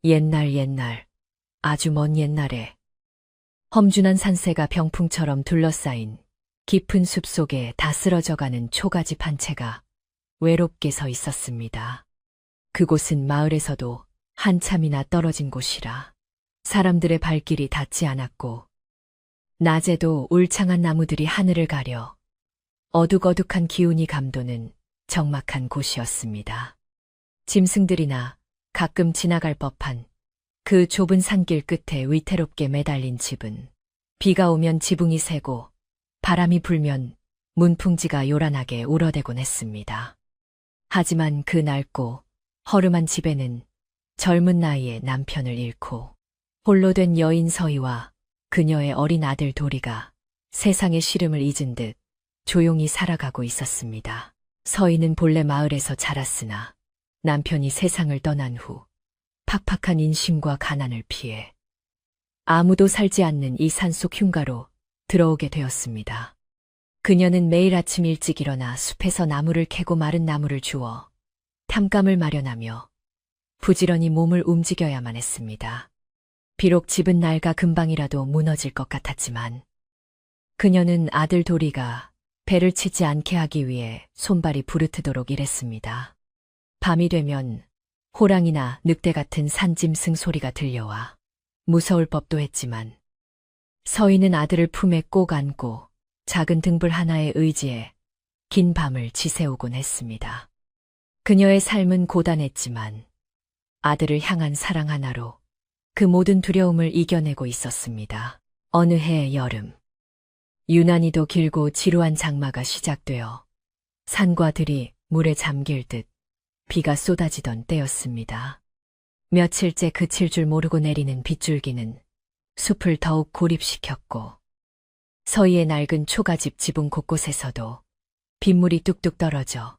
옛날, 아주 먼 옛날에 험준한 산세가 병풍처럼 둘러싸인 깊은 숲속에 다 쓰러져가는 초가집 한 채가 외롭게 서 있었습니다. 그곳은 마을에서도 한참이나 떨어진 곳이라 사람들의 발길이 닿지 않았고 낮에도 울창한 나무들이 하늘을 가려 어둑어둑한 기운이 감도는 적막한 곳이었습니다. 짐승들이나 가끔 지나갈 법한 그 좁은 산길 끝에 위태롭게 매달린 집은 비가 오면 지붕이 새고 바람이 불면 문풍지가 요란하게 울어대곤 했습니다. 하지만 그 낡고 허름한 집에는 젊은 나이에 남편을 잃고 홀로 된 여인 서희와 그녀의 어린 아들 도리가 세상의 시름을 잊은 듯 조용히 살아가고 있었습니다. 서희는 본래 마을에서 자랐으나 남편이 세상을 떠난 후 팍팍한 인심과 가난을 피해 아무도 살지 않는 이 산속 흉가로 들어오게 되었습니다. 그녀는 매일 아침 일찍 일어나 숲에서 나무를 캐고 마른 나무를 주워 탐감을 마련하며 부지런히 몸을 움직여야만 했습니다. 비록 집은 낡아 금방이라도 무너질 것 같았지만 그녀는 아들 도리가 배를 치지 않게 하기 위해 손발이 부르트도록 일했습니다. 밤이 되면 호랑이나 늑대 같은 산짐승 소리가 들려와 무서울 법도 했지만 서희는 아들을 품에 꼭 안고 작은 등불 하나에 의지해 긴 밤을 지새우곤 했습니다. 그녀의 삶은 고단했지만 아들을 향한 사랑 하나로 그 모든 두려움을 이겨내고 있었습니다. 어느 해 여름, 유난히도 길고 지루한 장마가 시작되어 산과 들이 물에 잠길 듯 비가 쏟아지던 때였습니다. 며칠째 그칠 줄 모르고 내리는 빗줄기는 숲을 더욱 고립시켰고 서희의 낡은 초가집 지붕 곳곳에서도 빗물이 뚝뚝 떨어져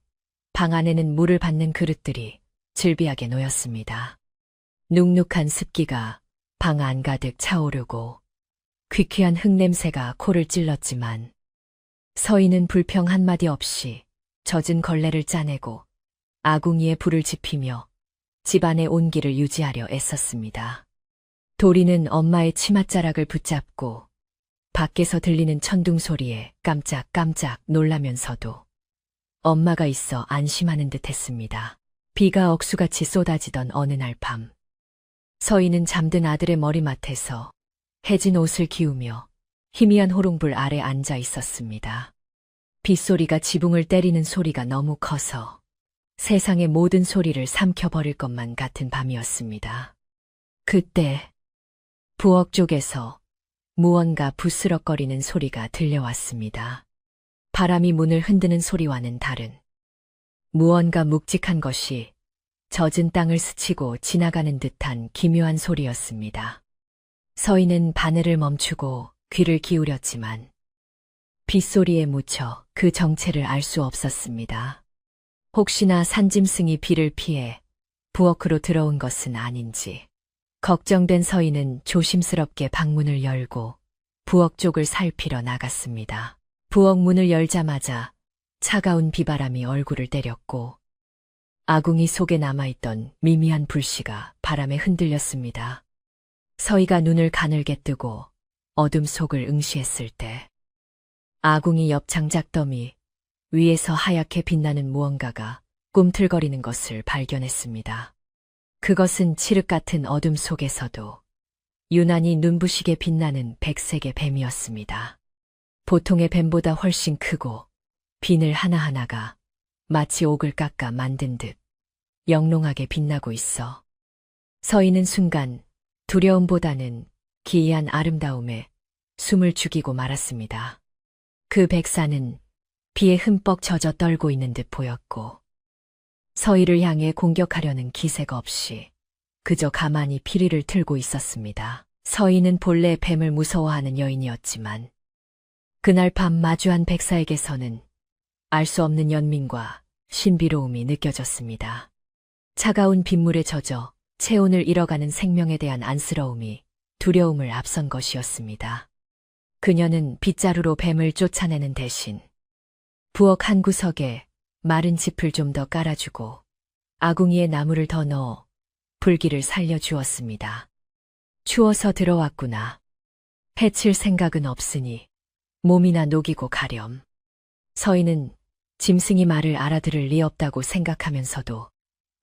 방 안에는 물을 받는 그릇들이 즐비하게 놓였습니다. 눅눅한 습기가 방 안 가득 차오르고 귀퀴한 흙냄새가 코를 찔렀지만 서희는 불평 한마디 없이 젖은 걸레를 짜내고 아궁이에 불을 지피며 집안의 온기를 유지하려 애썼습니다. 도리는 엄마의 치맛자락을 붙잡고 밖에서 들리는 천둥 소리에 깜짝깜짝 놀라면서도 엄마가 있어 안심하는 듯 했습니다. 비가 억수같이 쏟아지던 어느 날 밤, 서희는 잠든 아들의 머리맡에서 해진 옷을 기우며 희미한 호롱불 아래 앉아 있었습니다. 빗소리가 지붕을 때리는 소리가 너무 커서 세상의 모든 소리를 삼켜버릴 것만 같은 밤이었습니다. 그때 부엌 쪽에서 무언가 부스럭거리는 소리가 들려왔습니다. 바람이 문을 흔드는 소리와는 다른 무언가 묵직한 것이 젖은 땅을 스치고 지나가는 듯한 기묘한 소리였습니다. 서희는 바늘을 멈추고 귀를 기울였지만 빗소리에 묻혀 그 정체를 알 수 없었습니다. 혹시나 산짐승이 비를 피해 부엌으로 들어온 것은 아닌지 걱정된 서희는 조심스럽게 방문을 열고 부엌 쪽을 살피러 나갔습니다. 부엌 문을 열자마자 차가운 비바람이 얼굴을 때렸고 아궁이 속에 남아있던 미미한 불씨가 바람에 흔들렸습니다. 서희가 눈을 가늘게 뜨고 어둠 속을 응시했을 때 아궁이 옆 장작더미 위에서 하얗게 빛나는 무언가가 꿈틀거리는 것을 발견했습니다. 그것은 칠흑 같은 어둠 속에서도 유난히 눈부시게 빛나는 백색의 뱀이었습니다. 보통의 뱀보다 훨씬 크고 비늘 하나하나가 마치 옥을 깎아 만든 듯 영롱하게 빛나고 있어 서희는 순간 두려움보다는 기이한 아름다움에 숨을 죽이고 말았습니다. 그 백사는 비에 흠뻑 젖어 떨고 있는 듯 보였고 서희를 향해 공격하려는 기세가 없이 그저 가만히 피리를 틀고 있었습니다. 서희는 본래 뱀을 무서워하는 여인이었지만 그날 밤 마주한 백사에게서는 알 수 없는 연민과 신비로움이 느껴졌습니다. 차가운 빗물에 젖어 체온을 잃어가는 생명에 대한 안쓰러움이 두려움을 앞선 것이었습니다. 그녀는 빗자루로 뱀을 쫓아내는 대신 부엌 한 구석에 마른 짚을 좀 더 깔아주고 아궁이에 나무를 더 넣어 불길을 살려주었습니다. 추워서 들어왔구나. 해칠 생각은 없으니 몸이나 녹이고 가렴. 서희는 짐승이 말을 알아들을 리 없다고 생각하면서도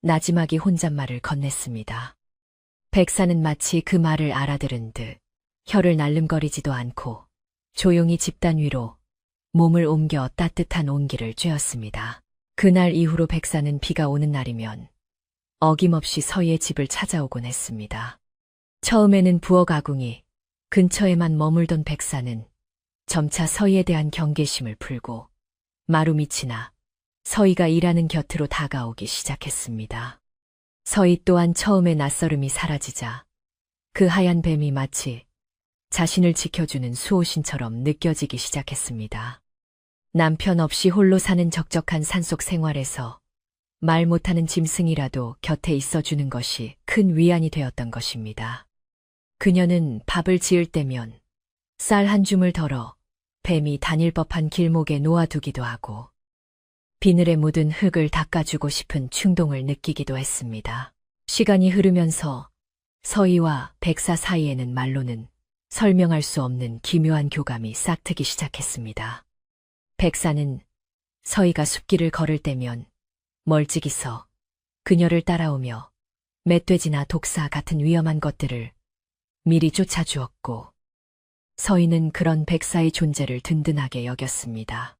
나지막이 혼잣말을 건넸습니다. 백사는 마치 그 말을 알아들은 듯 혀를 날름거리지도 않고 조용히 집단 위로 몸을 옮겨 따뜻한 온기를 쬐었습니다. 그날 이후로 백사는 비가 오는 날이면 어김없이 서희의 집을 찾아오곤 했습니다. 처음에는 부엌 아궁이 근처에만 머물던 백사는 점차 서희에 대한 경계심을 풀고 마루 밑이나 서희가 일하는 곁으로 다가오기 시작했습니다. 서희 또한 처음에 낯설음이 사라지자 그 하얀 뱀이 마치 자신을 지켜주는 수호신처럼 느껴지기 시작했습니다. 남편 없이 홀로 사는 적적한 산속 생활에서 말 못하는 짐승이라도 곁에 있어주는 것이 큰 위안이 되었던 것입니다. 그녀는 밥을 지을 때면 쌀 한 줌을 덜어 뱀이 다닐 법한 길목에 놓아두기도 하고 비늘에 묻은 흙을 닦아주고 싶은 충동을 느끼기도 했습니다. 시간이 흐르면서 서희와 백사 사이에는 말로는 설명할 수 없는 기묘한 교감이 싹트기 시작했습니다. 백사는 서희가 숲길을 걸을 때면 멀찍이 서 그녀를 따라오며 멧돼지나 독사 같은 위험한 것들을 미리 쫓아주었고 서희는 그런 백사의 존재를 든든하게 여겼습니다.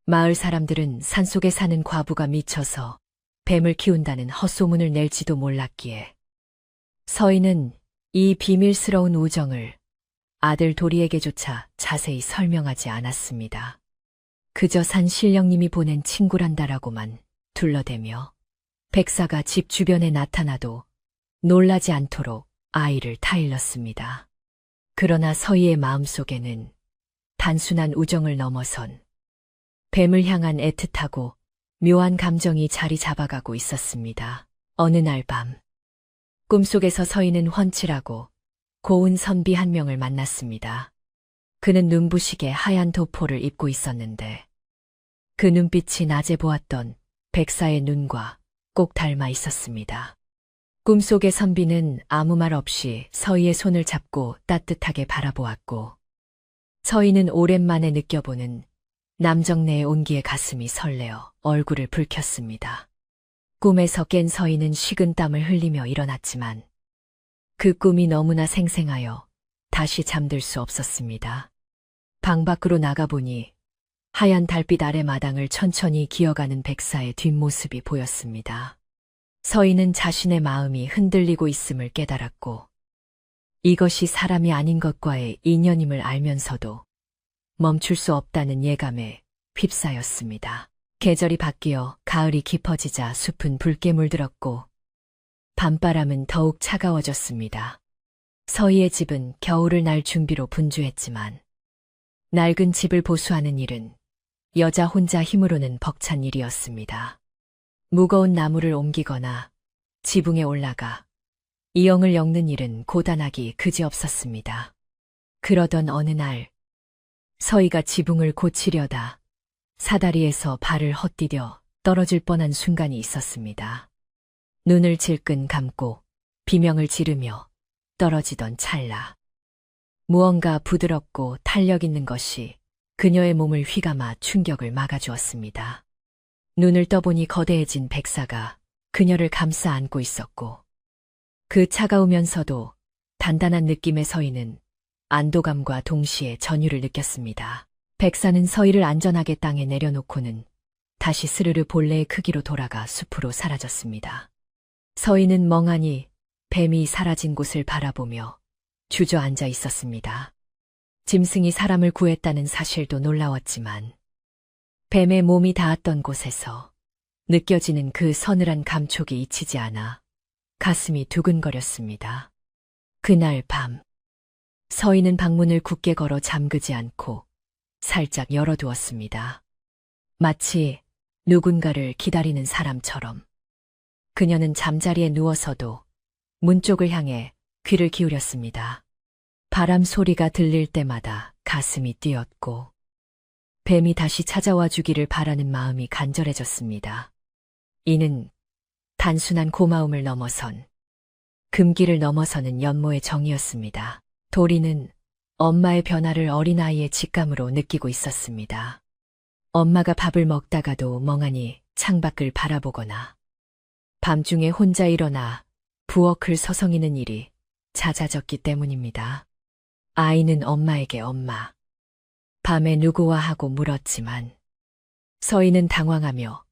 마을 사람들은 산속에 사는 과부가 미쳐서 뱀을 키운다는 헛소문을 낼지도 몰랐기에 서희는 이 비밀스러운 우정을 아들 도리에게조차 자세히 설명하지 않았습니다. 그저 산 신령님이 보낸 친구란다라고만 둘러대며 백사가 집 주변에 나타나도 놀라지 않도록 아이를 타일렀습니다. 그러나 서희의 마음속에는 단순한 우정을 넘어선 뱀을 향한 애틋하고 묘한 감정이 자리 잡아가고 있었습니다. 어느 날 밤, 꿈속에서 서희는 훤칠하고 고운 선비 한 명을 만났습니다. 그는 눈부시게 하얀 도포를 입고 있었는데 그 눈빛이 낮에 보았던 백사의 눈과 꼭 닮아 있었습니다. 꿈속의 선비는 아무 말 없이 서희의 손을 잡고 따뜻하게 바라보았고 서희는 오랜만에 느껴보는 남정네의 온기에 가슴이 설레어 얼굴을 붉혔습니다. 꿈에서 깬 서희는 식은 땀을 흘리며 일어났지만 그 꿈이 너무나 생생하여 다시 잠들 수 없었습니다. 방 밖으로 나가보니 하얀 달빛 아래 마당을 천천히 기어가는 백사의 뒷모습이 보였습니다. 서희는 자신의 마음이 흔들리고 있음을 깨달았고 이것이 사람이 아닌 것과의 인연임을 알면서도 멈출 수 없다는 예감에 휩싸였습니다. 계절이 바뀌어 가을이 깊어지자 숲은 붉게 물들었고 밤바람은 더욱 차가워졌습니다. 서희의 집은 겨울을 날 준비로 분주했지만 낡은 집을 보수하는 일은 여자 혼자 힘으로는 벅찬 일이었습니다. 무거운 나무를 옮기거나 지붕에 올라가 이엉을 엮는 일은 고단하기 그지없었습니다. 그러던 어느 날 서희가 지붕을 고치려다 사다리에서 발을 헛디뎌 떨어질 뻔한 순간이 있었습니다. 눈을 질끈 감고 비명을 지르며 떨어지던 찰나 무언가 부드럽고 탄력 있는 것이 그녀의 몸을 휘감아 충격을 막아주었습니다. 눈을 떠보니 거대해진 백사가 그녀를 감싸 안고 있었고 그 차가우면서도 단단한 느낌의 서희는 안도감과 동시에 전율을 느꼈습니다. 백사는 서희를 안전하게 땅에 내려놓고는 다시 스르르 본래의 크기로 돌아가 숲으로 사라졌습니다. 서희는 멍하니 뱀이 사라진 곳을 바라보며 주저앉아 있었습니다. 짐승이 사람을 구했다는 사실도 놀라웠지만 뱀의 몸이 닿았던 곳에서 느껴지는 그 서늘한 감촉이 잊히지 않아 가슴이 두근거렸습니다. 그날 밤 서희는 방문을 굳게 걸어 잠그지 않고 살짝 열어두었습니다. 마치 누군가를 기다리는 사람처럼 그녀는 잠자리에 누워서도 문 쪽을 향해 귀를 기울였습니다. 바람 소리가 들릴 때마다 가슴이 뛰었고 뱀이 다시 찾아와 주기를 바라는 마음이 간절해졌습니다. 이는 단순한 고마움을 넘어선 금기를 넘어서는 연모의 정이었습니다. 도리는 엄마의 변화를 어린아이의 직감으로 느끼고 있었습니다. 엄마가 밥을 먹다가도 멍하니 창밖을 바라보거나 밤중에 혼자 일어나 부엌을 서성이는 일이 잦아졌기 때문입니다. 아이는 엄마에게 엄마, 밤에 누구와 하고 물었지만 서희는 당황하며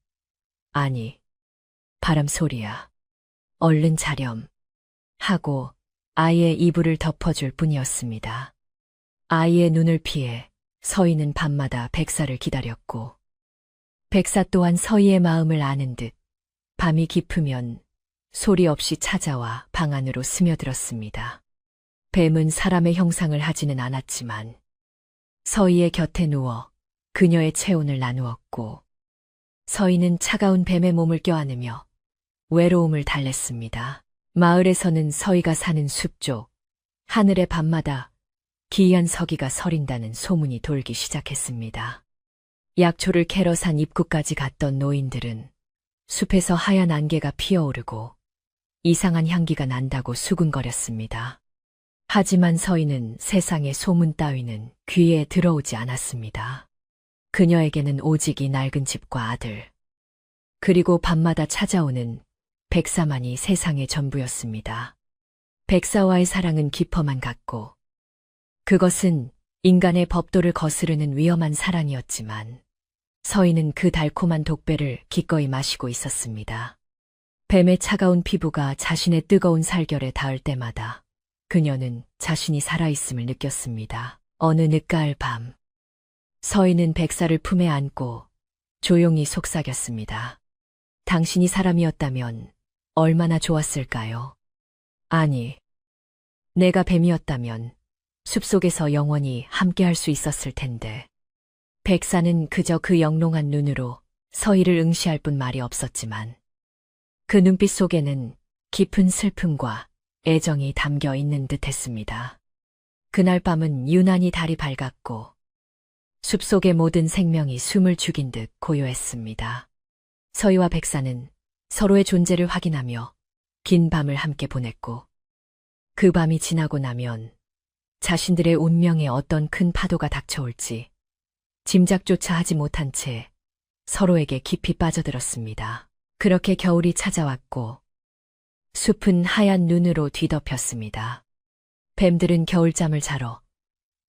아니, 바람 소리야. 얼른 자렴. 하고 아이의 이불을 덮어줄 뿐이었습니다. 아이의 눈을 피해 서희는 밤마다 백사를 기다렸고 백사 또한 서희의 마음을 아는 듯 밤이 깊으면 소리 없이 찾아와 방 안으로 스며들었습니다. 뱀은 사람의 형상을 하지는 않았지만 서희의 곁에 누워 그녀의 체온을 나누었고 서희는 차가운 뱀의 몸을 껴안으며 외로움을 달랬습니다. 마을에서는 서희가 사는 숲 쪽 하늘의 밤마다 기이한 서기가 서린다는 소문이 돌기 시작했습니다. 약초를 캐러 산 입구까지 갔던 노인들은 숲에서 하얀 안개가 피어오르고 이상한 향기가 난다고 수군거렸습니다. 하지만 서희는 세상의 소문 따위는 귀에 들어오지 않았습니다. 그녀에게는 오직 이 낡은 집과 아들, 그리고 밤마다 찾아오는 백사만이 세상의 전부였습니다. 백사와의 사랑은 깊어만 갔고 그것은 인간의 법도를 거스르는 위험한 사랑이었지만 서희는 그 달콤한 독배를 기꺼이 마시고 있었습니다. 뱀의 차가운 피부가 자신의 뜨거운 살결에 닿을 때마다 그녀는 자신이 살아있음을 느꼈습니다. 어느 늦가을 밤, 서희는 백사를 품에 안고 조용히 속삭였습니다. 당신이 사람이었다면 얼마나 좋았을까요? 아니, 내가 뱀이었다면 숲속에서 영원히 함께할 수 있었을 텐데. 백사는 그저 그 영롱한 눈으로 서희를 응시할 뿐 말이 없었지만 그 눈빛 속에는 깊은 슬픔과 애정이 담겨 있는 듯했습니다. 그날 밤은 유난히 달이 밝았고 숲속의 모든 생명이 숨을 죽인 듯 고요했습니다. 서희와 백사는 서로의 존재를 확인하며 긴 밤을 함께 보냈고 그 밤이 지나고 나면 자신들의 운명에 어떤 큰 파도가 닥쳐올지 짐작조차 하지 못한 채 서로에게 깊이 빠져들었습니다. 그렇게 겨울이 찾아왔고 숲은 하얀 눈으로 뒤덮였습니다. 뱀들은 겨울잠을 자러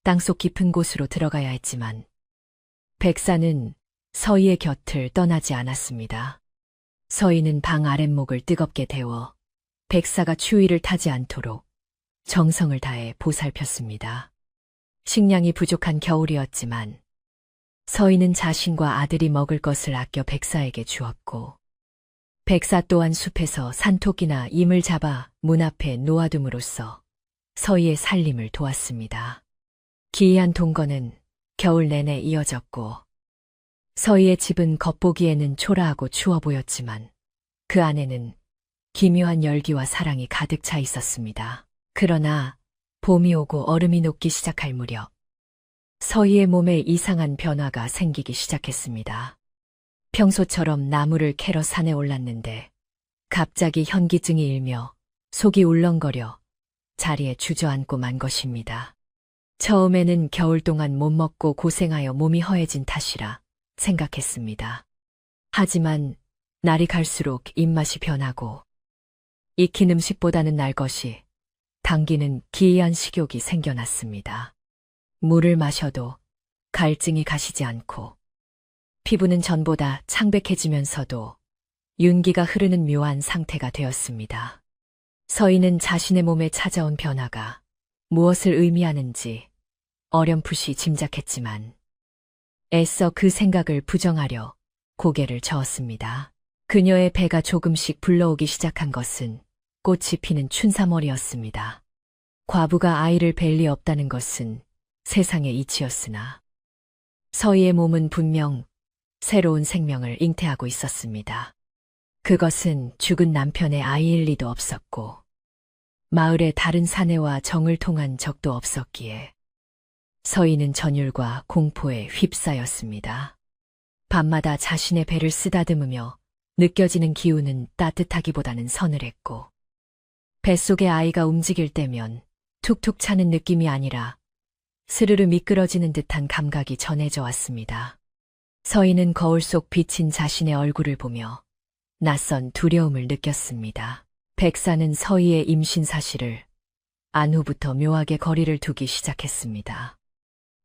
땅속 깊은 곳으로 들어가야 했지만 백사는 서희의 곁을 떠나지 않았습니다. 서희는 방 아랫목을 뜨겁게 데워 백사가 추위를 타지 않도록 정성을 다해 보살폈습니다. 식량이 부족한 겨울이었지만 서희는 자신과 아들이 먹을 것을 아껴 백사에게 주었고 백사 또한 숲에서 산토끼나 임을 잡아 문 앞에 놓아둠으로써 서희의 살림을 도왔습니다. 기이한 동거는 겨울 내내 이어졌고 서희의 집은 겉보기에는 초라하고 추워 보였지만 그 안에는 기묘한 열기와 사랑이 가득 차 있었습니다. 그러나 봄이 오고 얼음이 녹기 시작할 무렵 서희의 몸에 이상한 변화가 생기기 시작했습니다. 평소처럼 나무를 캐러 산에 올랐는데 갑자기 현기증이 일며 속이 울렁거려 자리에 주저앉고 만 것입니다. 처음에는 겨울 동안 못 먹고 고생하여 몸이 허해진 탓이라 생각했습니다. 하지만 날이 갈수록 입맛이 변하고 익힌 음식보다는 날 것이 당기는 기이한 식욕이 생겨났습니다. 물을 마셔도 갈증이 가시지 않고 피부는 전보다 창백해지면서도 윤기가 흐르는 묘한 상태가 되었습니다. 서희는 자신의 몸에 찾아온 변화가 무엇을 의미하는지 어렴풋이 짐작했지만 애써 그 생각을 부정하려 고개를 저었습니다. 그녀의 배가 조금씩 불러오기 시작한 것은 꽃이 피는 춘삼월이었습니다. 과부가 아이를 뵐 리 없다는 것은 세상의 이치였으나 서희의 몸은 분명 새로운 생명을 잉태하고 있었습니다. 그것은 죽은 남편의 아이일 리도 없었고 마을의 다른 사내와 정을 통한 적도 없었기에 서희는 전율과 공포에 휩싸였습니다. 밤마다 자신의 배를 쓰다듬으며 느껴지는 기운은 따뜻하기보다는 서늘했고 뱃속의 아이가 움직일 때면 툭툭 차는 느낌이 아니라 스르르 미끄러지는 듯한 감각이 전해져 왔습니다. 서희는 거울 속 비친 자신의 얼굴을 보며 낯선 두려움을 느꼈습니다. 백사는 서희의 임신 사실을 안 후부터 묘하게 거리를 두기 시작했습니다.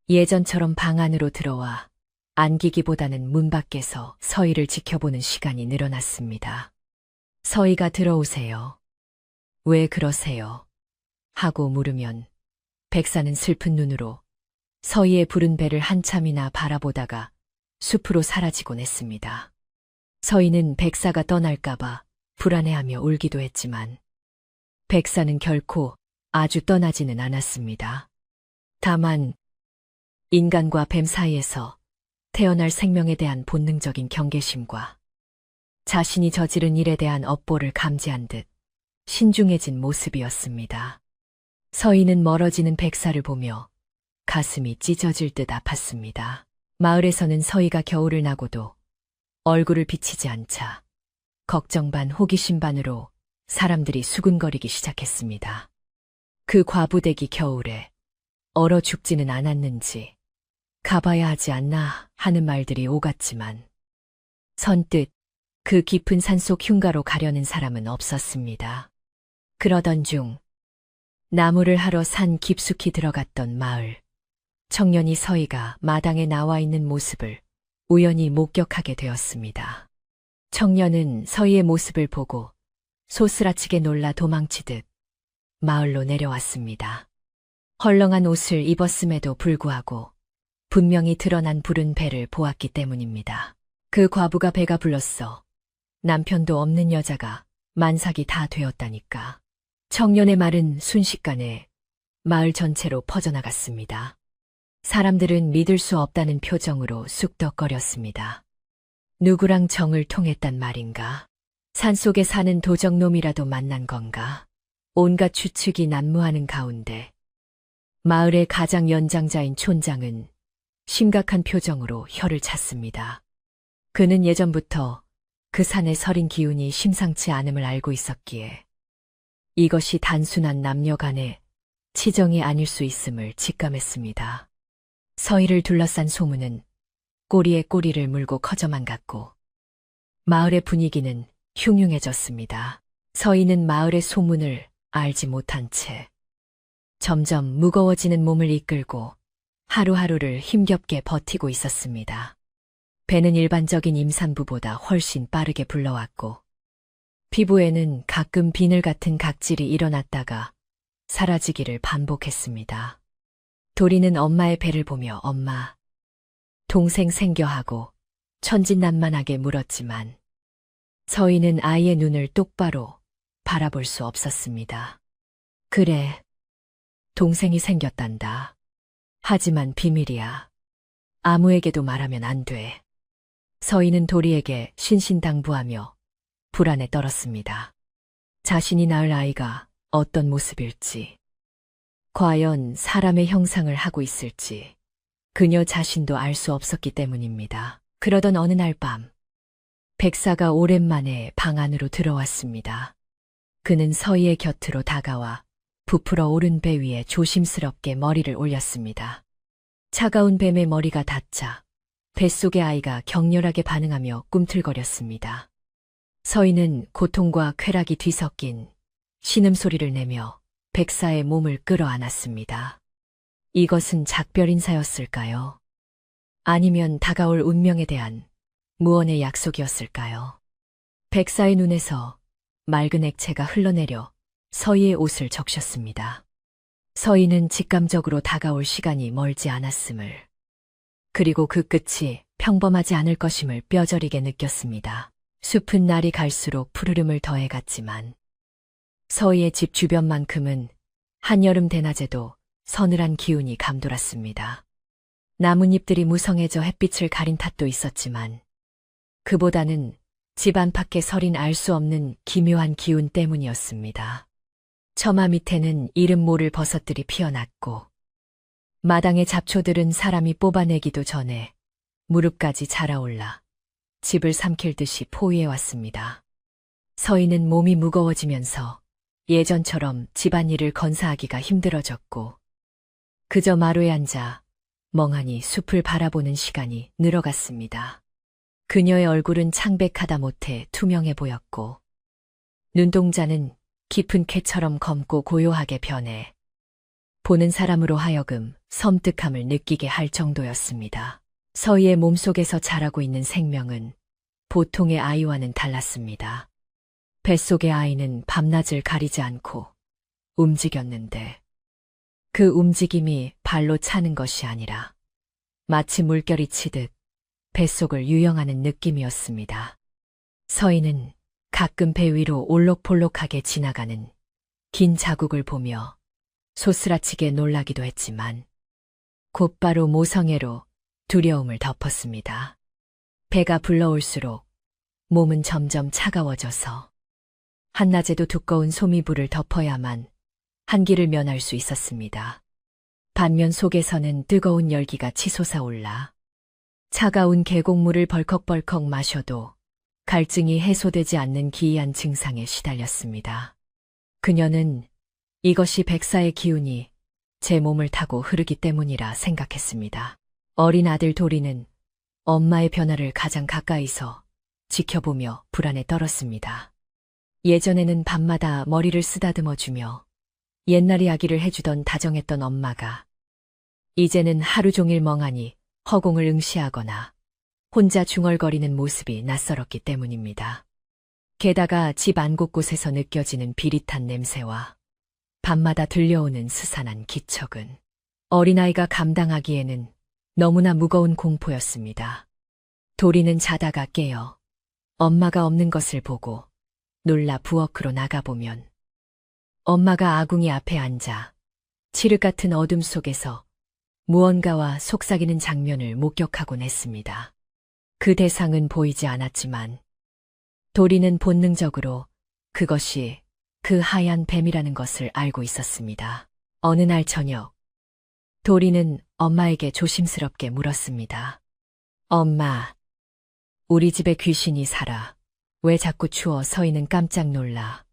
예전처럼 방 안으로 들어와 안기기보다는 문 밖에서 서희를 지켜보는 시간이 늘어났습니다. 서희가 들어오세요. 왜 그러세요? 하고 물으면 백사는 슬픈 눈으로 서희의 부른 배를 한참이나 바라보다가 숲으로 사라지곤 했습니다. 서희는 백사가 떠날까봐 불안해하며 울기도 했지만 백사는 결코 아주 떠나지는 않았습니다. 다만 인간과 뱀 사이에서 태어날 생명에 대한 본능적인 경계심과 자신이 저지른 일에 대한 업보를 감지한 듯 신중해진 모습이었습니다. 서희는 멀어지는 백사를 보며 가슴이 찢어질 듯 아팠습니다. 마을에서는 서희가 겨울을 나고도 얼굴을 비치지 않자 걱정 반 호기심 반으로 사람들이 수군거리기 시작했습니다. 그 과부대기 겨울에 얼어 죽지는 않았는지 가봐야 하지 않나 하는 말들이 오갔지만 선뜻 그 깊은 산속 흉가로 가려는 사람은 없었습니다. 그러던 중 나무를 하러 산 깊숙이 들어갔던 마을 청년이 서희가 마당에 나와 있는 모습을 우연히 목격하게 되었습니다. 청년은 서희의 모습을 보고 소스라치게 놀라 도망치듯 마을로 내려왔습니다. 헐렁한 옷을 입었음에도 불구하고 분명히 드러난 부른 배를 보았기 때문입니다. 그 과부가 배가 불렀어 남편도 없는 여자가 만삭이 다 되었다니까. 청년의 말은 순식간에 마을 전체로 퍼져나갔습니다. 사람들은 믿을 수 없다는 표정으로 쑥덕거렸습니다. 누구랑 정을 통했단 말인가? 산속에 사는 도적놈이라도 만난 건가? 온갖 추측이 난무하는 가운데 마을의 가장 연장자인 촌장은 심각한 표정으로 혀를 찼습니다. 그는 예전부터 그 산의 서린 기운이 심상치 않음을 알고 있었기에 이것이 단순한 남녀 간의 치정이 아닐 수 있음을 직감했습니다. 서희를 둘러싼 소문은 꼬리에 꼬리를 물고 커져만 갔고 마을의 분위기는 흉흉해졌습니다. 서희는 마을의 소문을 알지 못한 채 점점 무거워지는 몸을 이끌고 하루하루를 힘겹게 버티고 있었습니다. 배는 일반적인 임산부보다 훨씬 빠르게 불러왔고 피부에는 가끔 비늘 같은 각질이 일어났다가 사라지기를 반복했습니다. 도리는 엄마의 배를 보며 엄마, 동생 생겨 하고 천진난만하게 물었지만 서희는 아이의 눈을 똑바로 바라볼 수 없었습니다. 그래, 동생이 생겼단다. 하지만 비밀이야. 아무에게도 말하면 안 돼. 서희는 도리에게 신신당부하며 불안에 떨었습니다. 자신이 낳을 아이가 어떤 모습일지, 과연 사람의 형상을 하고 있을지 그녀 자신도 알 수 없었기 때문입니다. 그러던 어느 날 밤, 백사가 오랜만에 방 안으로 들어왔습니다. 그는 서희의 곁으로 다가와 부풀어 오른 배 위에 조심스럽게 머리를 올렸습니다. 차가운 뱀의 머리가 닿자 뱃속의 아이가 격렬하게 반응하며 꿈틀거렸습니다. 서희는 고통과 쾌락이 뒤섞인 신음소리를 내며 백사의 몸을 끌어안았습니다. 이것은 작별 인사였을까요? 아니면 다가올 운명에 대한 무언의 약속이었을까요? 백사의 눈에서 맑은 액체가 흘러내려 서희의 옷을 적셨습니다. 서희는 직감적으로 다가올 시간이 멀지 않았음을, 그리고 그 끝이 평범하지 않을 것임을 뼈저리게 느꼈습니다. 숲은 날이 갈수록 푸르름을 더해갔지만 서희의 집 주변만큼은 한여름 대낮에도 서늘한 기운이 감돌았습니다. 나뭇잎들이 무성해져 햇빛을 가린 탓도 있었지만 그보다는 집 안팎의 서린 알 수 없는 기묘한 기운 때문이었습니다. 처마 밑에는 이름 모를 버섯들이 피어났고 마당의 잡초들은 사람이 뽑아내기도 전에 무릎까지 자라올라 집을 삼킬 듯이 포위해왔습니다. 서희는 몸이 무거워지면서 예전처럼 집안일을 건사하기가 힘들어졌고 그저 마루에 앉아 멍하니 숲을 바라보는 시간이 늘어갔습니다. 그녀의 얼굴은 창백하다 못해 투명해 보였고 눈동자는 깊은 쾌처럼 검고 고요하게 변해 보는 사람으로 하여금 섬뜩함을 느끼게 할 정도였습니다. 서희의 몸속에서 자라고 있는 생명은 보통의 아이와는 달랐습니다. 뱃속의 아이는 밤낮을 가리지 않고 움직였는데 그 움직임이 발로 차는 것이 아니라 마치 물결이 치듯 뱃속을 유영하는 느낌이었습니다. 서희는 가끔 배 위로 올록볼록하게 지나가는 긴 자국을 보며 소스라치게 놀라기도 했지만 곧바로 모성애로 두려움을 덮었습니다. 배가 불러올수록 몸은 점점 차가워져서 한낮에도 두꺼운 소미불을 덮어야만 한기를 면할 수 있었습니다. 반면 속에서는 뜨거운 열기가 치솟아 올라 차가운 계곡물을 벌컥벌컥 마셔도 갈증이 해소되지 않는 기이한 증상에 시달렸습니다. 그녀는 이것이 백사의 기운이 제 몸을 타고 흐르기 때문이라 생각했습니다. 어린 아들 도리는 엄마의 변화를 가장 가까이서 지켜보며 불안에 떨었습니다. 예전에는 밤마다 머리를 쓰다듬어주며 옛날 이야기를 해주던 다정했던 엄마가 이제는 하루 종일 멍하니 허공을 응시하거나 혼자 중얼거리는 모습이 낯설었기 때문입니다. 게다가 집 안 곳곳에서 느껴지는 비릿한 냄새와 밤마다 들려오는 스산한 기척은 어린아이가 감당하기에는 너무나 무거운 공포였습니다. 도리는 자다가 깨어 엄마가 없는 것을 보고 놀라 부엌으로 나가보면 엄마가 아궁이 앞에 앉아 칠흑 같은 어둠 속에서 무언가와 속삭이는 장면을 목격하곤 했습니다. 그 대상은 보이지 않았지만 도리는 본능적으로 그것이 그 하얀 뱀이라는 것을 알고 있었습니다. 어느 날 저녁, 도리는 엄마에게 조심스럽게 물었습니다. 엄마, 우리 집에 귀신이 살아. 왜 자꾸 추워? 서희는 깜짝 놀라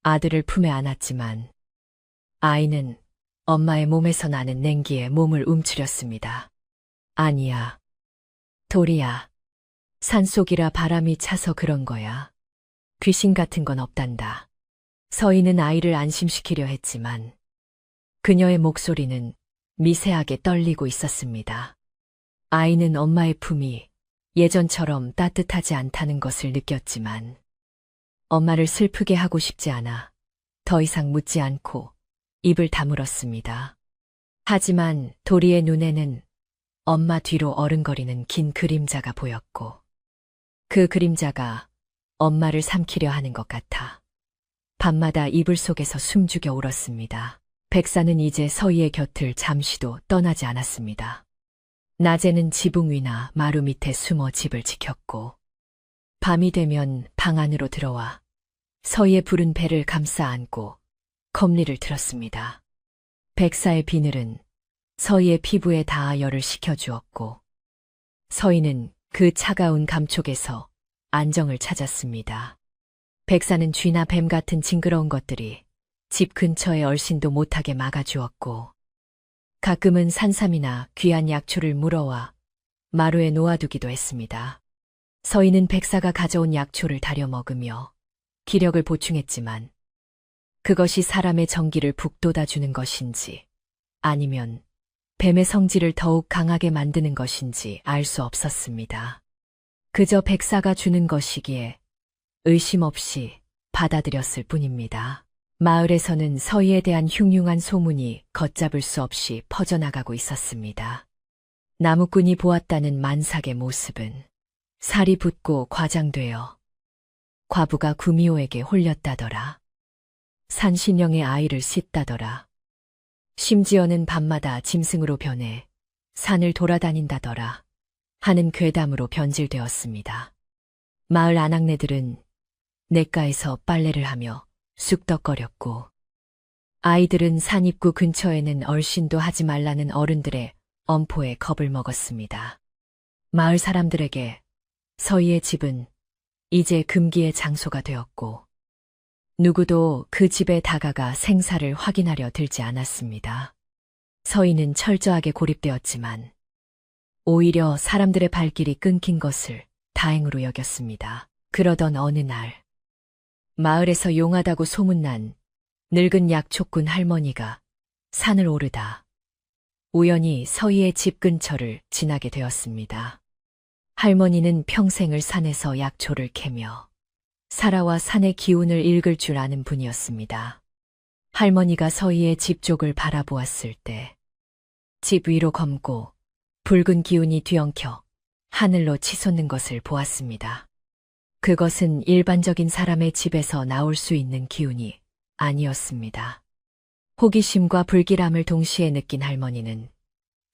아들을 품에 안았지만 아이는 엄마의 몸에서 나는 냉기에 몸을 움츠렸습니다. 아니야. 도리야. 산속이라 바람이 차서 그런 거야. 귀신 같은 건 없단다. 서희는 아이를 안심시키려 했지만 그녀의 목소리는 미세하게 떨리고 있었습니다. 아이는 엄마의 품이 예전처럼 따뜻하지 않다는 것을 느꼈지만 엄마를 슬프게 하고 싶지 않아 더 이상 묻지 않고 입을 다물었습니다. 하지만 도리의 눈에는 엄마 뒤로 어른거리는 긴 그림자가 보였고 그 그림자가 엄마를 삼키려 하는 것 같아 밤마다 이불 속에서 숨죽여 울었습니다. 백사는 이제 서희의 곁을 잠시도 떠나지 않았습니다. 낮에는 지붕 위나 마루 밑에 숨어 집을 지켰고 밤이 되면 방 안으로 들어와 서희의 부른 배를 감싸 안고 검리를 틀었습니다. 백사의 비늘은 서희의 피부에 닿아 열을 식혀주었고 서희는 그 차가운 감촉에서 안정을 찾았습니다. 백사는 쥐나 뱀 같은 징그러운 것들이 집 근처에 얼씬도 못하게 막아주었고 가끔은 산삼이나 귀한 약초를 물어와 마루에 놓아두기도 했습니다. 서희는 백사가 가져온 약초를 다려 먹으며 기력을 보충했지만 그것이 사람의 정기를 북돋아주는 것인지 아니면 뱀의 성질을 더욱 강하게 만드는 것인지 알 수 없었습니다. 그저 백사가 주는 것이기에 의심 없이 받아들였을 뿐입니다. 마을에서는 서희에 대한 흉흉한 소문이 걷잡을 수 없이 퍼져나가고 있었습니다. 나무꾼이 보았다는 만삭의 모습은 살이 붓고 과장되어 과부가 구미호에게 홀렸다더라. 산신령의 아이를 씻다더라. 심지어는 밤마다 짐승으로 변해 산을 돌아다닌다더라 하는 괴담으로 변질되었습니다. 마을 아낙네들은 냇가에서 빨래를 하며 쑥덕거렸고 아이들은 산 입구 근처에는 얼씬도 하지 말라는 어른들의 엄포에 겁을 먹었습니다. 마을 사람들에게 서희의 집은 이제 금기의 장소가 되었고 누구도 그 집에 다가가 생사를 확인하려 들지 않았습니다. 서희는 철저하게 고립되었지만 오히려 사람들의 발길이 끊긴 것을 다행으로 여겼습니다. 그러던 어느 날 마을에서 용하다고 소문난 늙은 약초꾼 할머니가 산을 오르다 우연히 서희의 집 근처를 지나게 되었습니다. 할머니는 평생을 산에서 약초를 캐며 살아와 산의 기운을 읽을 줄 아는 분이었습니다. 할머니가 서희의 집 쪽을 바라보았을 때 집 위로 검고 붉은 기운이 뒤엉켜 하늘로 치솟는 것을 보았습니다. 그것은 일반적인 사람의 집에서 나올 수 있는 기운이 아니었습니다. 호기심과 불길함을 동시에 느낀 할머니는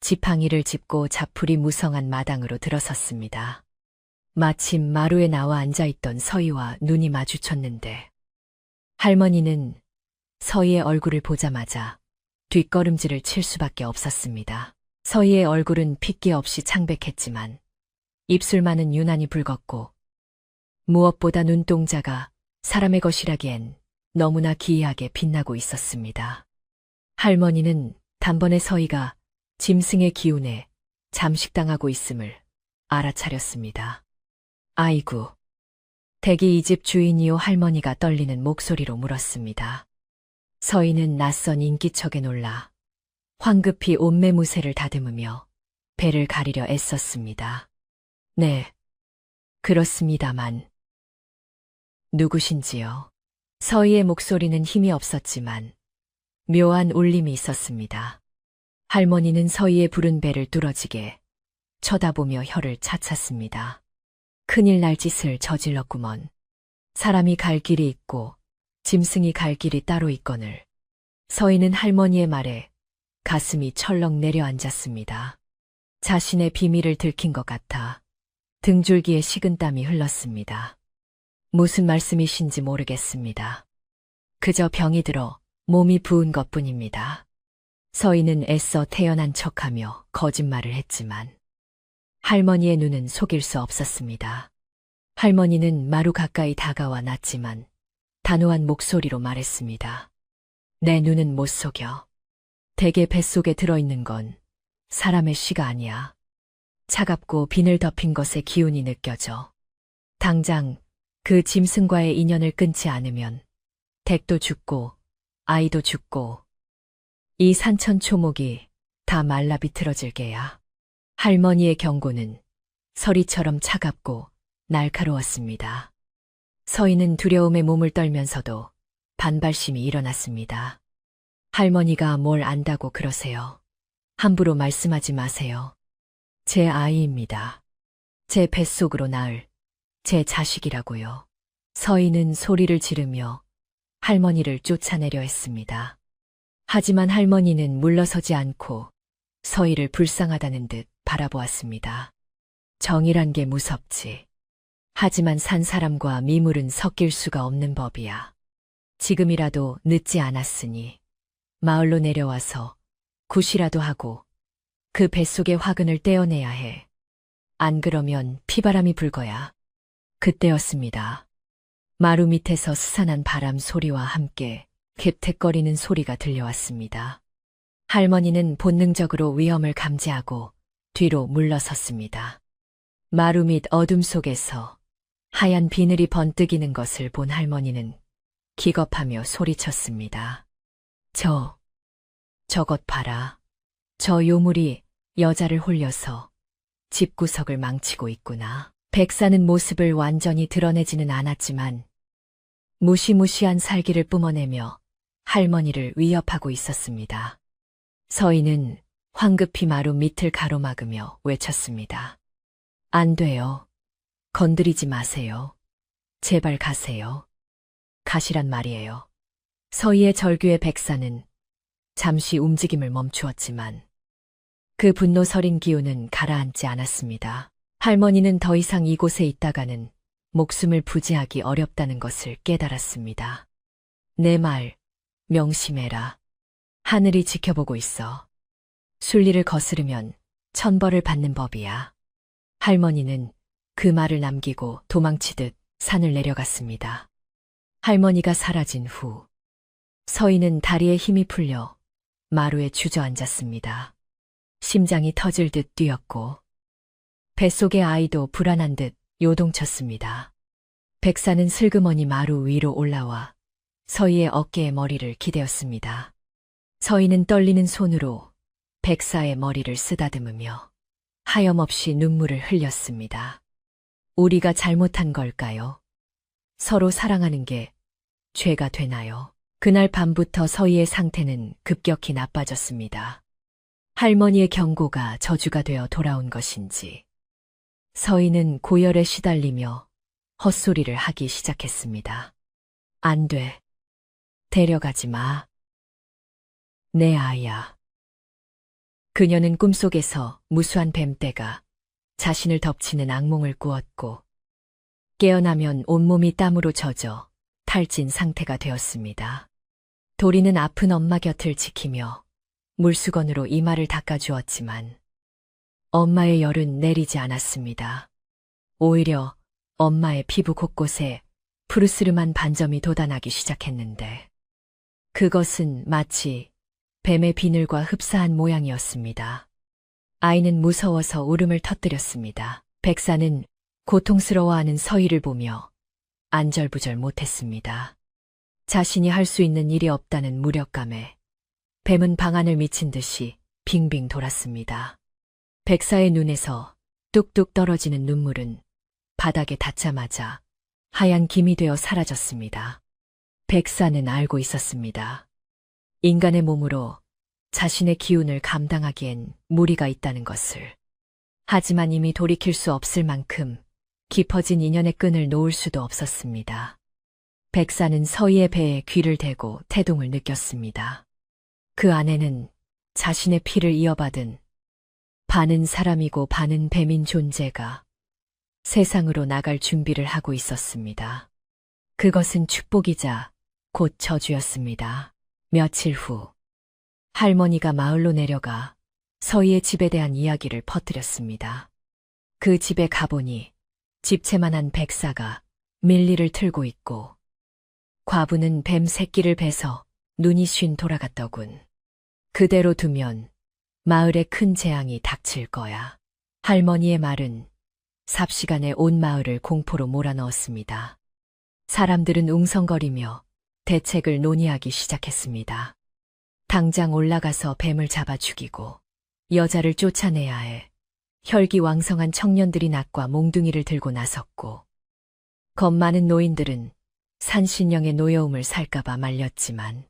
지팡이를 짚고 자풀이 무성한 마당으로 들어섰습니다. 마침 마루에 나와 앉아있던 서희와 눈이 마주쳤는데 할머니는 서희의 얼굴을 보자마자 뒷걸음질을 칠 수밖에 없었습니다. 서희의 얼굴은 핏기 없이 창백했지만 입술만은 유난히 붉었고 무엇보다 눈동자가 사람의 것이라기엔 너무나 기이하게 빛나고 있었습니다. 할머니는 단번에 서희가 짐승의 기운에 잠식당하고 있음을 알아차렸습니다. 아이고, 댁이 이 집 주인이요? 할머니가 떨리는 목소리로 물었습니다. 서희는 낯선 인기척에 놀라 황급히 옷매무새를 다듬으며 배를 가리려 애썼습니다. 네, 그렇습니다만. 누구신지요? 서희의 목소리는 힘이 없었지만 묘한 울림이 있었습니다. 할머니는 서희의 부른 배를 뚫어지게 쳐다보며 혀를 차찼습니다. 큰일 날 짓을 저질렀구먼. 사람이 갈 길이 있고 짐승이 갈 길이 따로 있거늘. 서희는 할머니의 말에 가슴이 철렁 내려앉았습니다. 자신의 비밀을 들킨 것 같아 등줄기에 식은땀이 흘렀습니다. 무슨 말씀이신지 모르겠습니다. 그저 병이 들어 몸이 부은 것뿐입니다. 서희는 애써 태연한 척하며 거짓말을 했지만 할머니의 눈은 속일 수 없었습니다. 할머니는 마루 가까이 다가와 낮지만 단호한 목소리로 말했습니다. 내 눈은 못 속여. 댁의 뱃속에 들어있는 건 사람의 씨가 아니야. 차갑고 비늘 덮인 것의 기운이 느껴져. 당장 그 짐승과의 인연을 끊지 않으면 댁도 죽고 아이도 죽고 이 산천초목이 다 말라 비틀어질 게야. 할머니의 경고는 서리처럼 차갑고 날카로웠습니다. 서희는 두려움에 몸을 떨면서도 반발심이 일어났습니다. 할머니가 뭘 안다고 그러세요? 함부로 말씀하지 마세요. 제 아이입니다. 제 뱃속으로 낳을 제 자식이라고요. 서희는 소리를 지르며 할머니를 쫓아내려 했습니다. 하지만 할머니는 물러서지 않고 서희를 불쌍하다는 듯 바라보았습니다. 정이란 게 무섭지. 하지만 산 사람과 미물은 섞일 수가 없는 법이야. 지금이라도 늦지 않았으니 마을로 내려와서 굿이라도 하고 그 뱃속의 화근을 떼어내야 해. 안 그러면 피바람이 불 거야. 그때였습니다. 마루 밑에서 스산한 바람 소리와 함께 갭택거리는 소리가 들려왔습니다. 할머니는 본능적으로 위험을 감지하고 뒤로 물러섰습니다. 마루 밑 어둠 속에서 하얀 비늘이 번뜩이는 것을 본 할머니는 기겁하며 소리쳤습니다. 저것 봐라. 저 요물이 여자를 홀려서 집구석을 망치고 있구나. 백사는 모습을 완전히 드러내지는 않았지만 무시무시한 살기를 뿜어내며 할머니를 위협하고 있었습니다. 서희는 황급히 마루 밑을 가로막으며 외쳤습니다. 안 돼요. 건드리지 마세요. 제발 가세요. 가시란 말이에요. 서희의 절규의 백사는 잠시 움직임을 멈추었지만 그 분노 서린 기운은 가라앉지 않았습니다. 할머니는 더 이상 이곳에 있다가는 목숨을 부지하기 어렵다는 것을 깨달았습니다. 내 말 명심해라. 하늘이 지켜보고 있어. 순리를 거스르면 천벌을 받는 법이야. 할머니는 그 말을 남기고 도망치듯 산을 내려갔습니다. 할머니가 사라진 후 서희는 다리에 힘이 풀려 마루에 주저앉았습니다. 심장이 터질 듯 뛰었고 뱃속의 아이도 불안한 듯 요동쳤습니다. 백사는 슬그머니 마루 위로 올라와 서희의 어깨에 머리를 기대었습니다. 서희는 떨리는 손으로 백사의 머리를 쓰다듬으며 하염없이 눈물을 흘렸습니다. 우리가 잘못한 걸까요? 서로 사랑하는 게 죄가 되나요? 그날 밤부터 서희의 상태는 급격히 나빠졌습니다. 할머니의 경고가 저주가 되어 돌아온 것인지 서희는 고열에 시달리며 헛소리를 하기 시작했습니다. 안 돼. 데려가지 마. 내 아이야. 그녀는 꿈속에서 무수한 뱀떼가 자신을 덮치는 악몽을 꾸었고 깨어나면 온몸이 땀으로 젖어 탈진 상태가 되었습니다. 도리는 아픈 엄마 곁을 지키며 물수건으로 이마를 닦아주었지만 엄마의 열은 내리지 않았습니다. 오히려 엄마의 피부 곳곳에 푸르스름한 반점이 돋아나기 시작했는데 그것은 마치 뱀의 비늘과 흡사한 모양이었습니다. 아이는 무서워서 울음을 터뜨렸습니다. 백사는 고통스러워하는 서희를 보며 안절부절 못했습니다. 자신이 할 수 있는 일이 없다는 무력감에 뱀은 방안을 미친 듯이 빙빙 돌았습니다. 백사의 눈에서 뚝뚝 떨어지는 눈물은 바닥에 닿자마자 하얀 김이 되어 사라졌습니다. 백사는 알고 있었습니다. 인간의 몸으로 자신의 기운을 감당하기엔 무리가 있다는 것을. 하지만 이미 돌이킬 수 없을 만큼 깊어진 인연의 끈을 놓을 수도 없었습니다. 백사는 서희의 배에 귀를 대고 태동을 느꼈습니다. 그 안에는 자신의 피를 이어받은 반은 사람이고 반은 뱀인 존재가 세상으로 나갈 준비를 하고 있었습니다. 그것은 축복이자 곧 저주였습니다. 며칠 후 할머니가 마을로 내려가 서희의 집에 대한 이야기를 퍼뜨렸습니다. 그 집에 가보니 집채만한 백사가 밀리를 틀고 있고 과부는 뱀 새끼를 베서 눈이 쉰 돌아갔더군. 그대로 두면 마을에 큰 재앙이 닥칠 거야. 할머니의 말은 삽시간에 온 마을을 공포로 몰아넣었습니다. 사람들은 웅성거리며 대책을 논의하기 시작했습니다. 당장 올라가서 뱀을 잡아 죽이고 여자를 쫓아내야 해. 혈기왕성한 청년들이 낫과 몽둥이를 들고 나섰고 겁 많은 노인들은 산신령의 노여움을 살까봐 말렸지만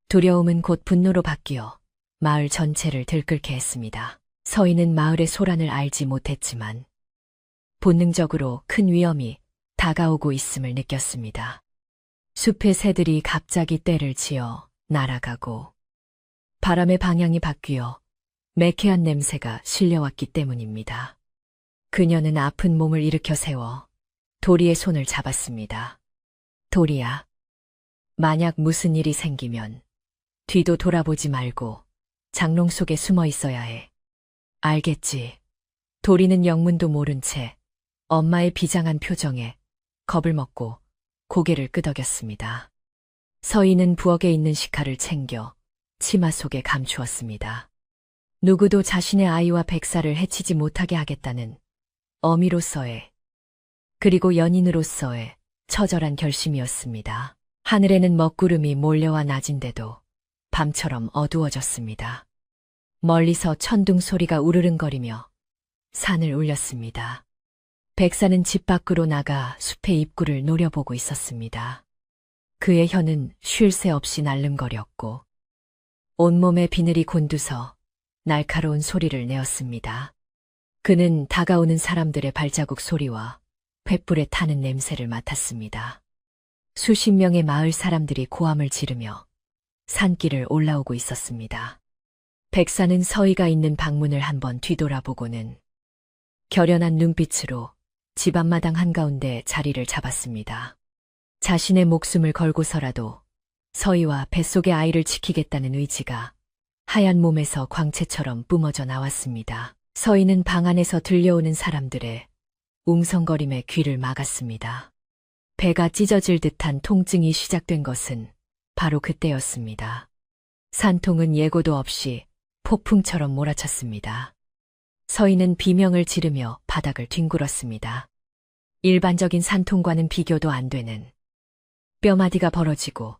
두려움은 곧 분노로 바뀌어 마을 전체를 들끓게 했습니다. 서희는 마을의 소란을 알지 못했지만 본능적으로 큰 위험이 다가오고 있음을 느꼈습니다. 숲의 새들이 갑자기 떼를 지어 날아가고 바람의 방향이 바뀌어 매캐한 냄새가 실려왔기 때문입니다. 그녀는 아픈 몸을 일으켜 세워 도리의 손을 잡았습니다. 도리야, 만약 무슨 일이 생기면 뒤도 돌아보지 말고 장롱 속에 숨어 있어야 해. 알겠지? 도리는 영문도 모른 채 엄마의 비장한 표정에 겁을 먹고 고개를 끄덕였습니다. 서희는 부엌에 있는 식칼을 챙겨 치마 속에 감추었습니다. 누구도 자신의 아이와 백사를 해치지 못하게 하겠다는 어미로서의 그리고 연인으로서의 처절한 결심이었습니다. 하늘에는 먹구름이 몰려와 낮인데도 밤처럼 어두워졌습니다. 멀리서 천둥 소리가 우르릉거리며 산을 울렸습니다. 백사는 집 밖으로 나가 숲의 입구를 노려보고 있었습니다. 그의 혀는 쉴 새 없이 날름거렸고 온몸에 비늘이 곤두서 날카로운 소리를 내었습니다. 그는 다가오는 사람들의 발자국 소리와 횃불에 타는 냄새를 맡았습니다. 수십 명의 마을 사람들이 고함을 지르며 산길을 올라오고 있었습니다. 백사는 서희가 있는 방문을 한번 뒤돌아보고는 결연한 눈빛으로 집 앞마당 한가운데 자리를 잡았습니다. 자신의 목숨을 걸고서라도 서희와 뱃속의 아이를 지키겠다는 의지가 하얀 몸에서 광채처럼 뿜어져 나왔습니다. 서희는 방 안에서 들려오는 사람들의 웅성거림에 귀를 막았습니다. 배가 찢어질 듯한 통증이 시작된 것은 바로 그때였습니다. 산통은 예고도 없이 폭풍처럼 몰아쳤습니다. 서희는 비명을 지르며 바닥을 뒹굴었습니다. 일반적인 산통과는 비교도 안 되는 뼈마디가 벌어지고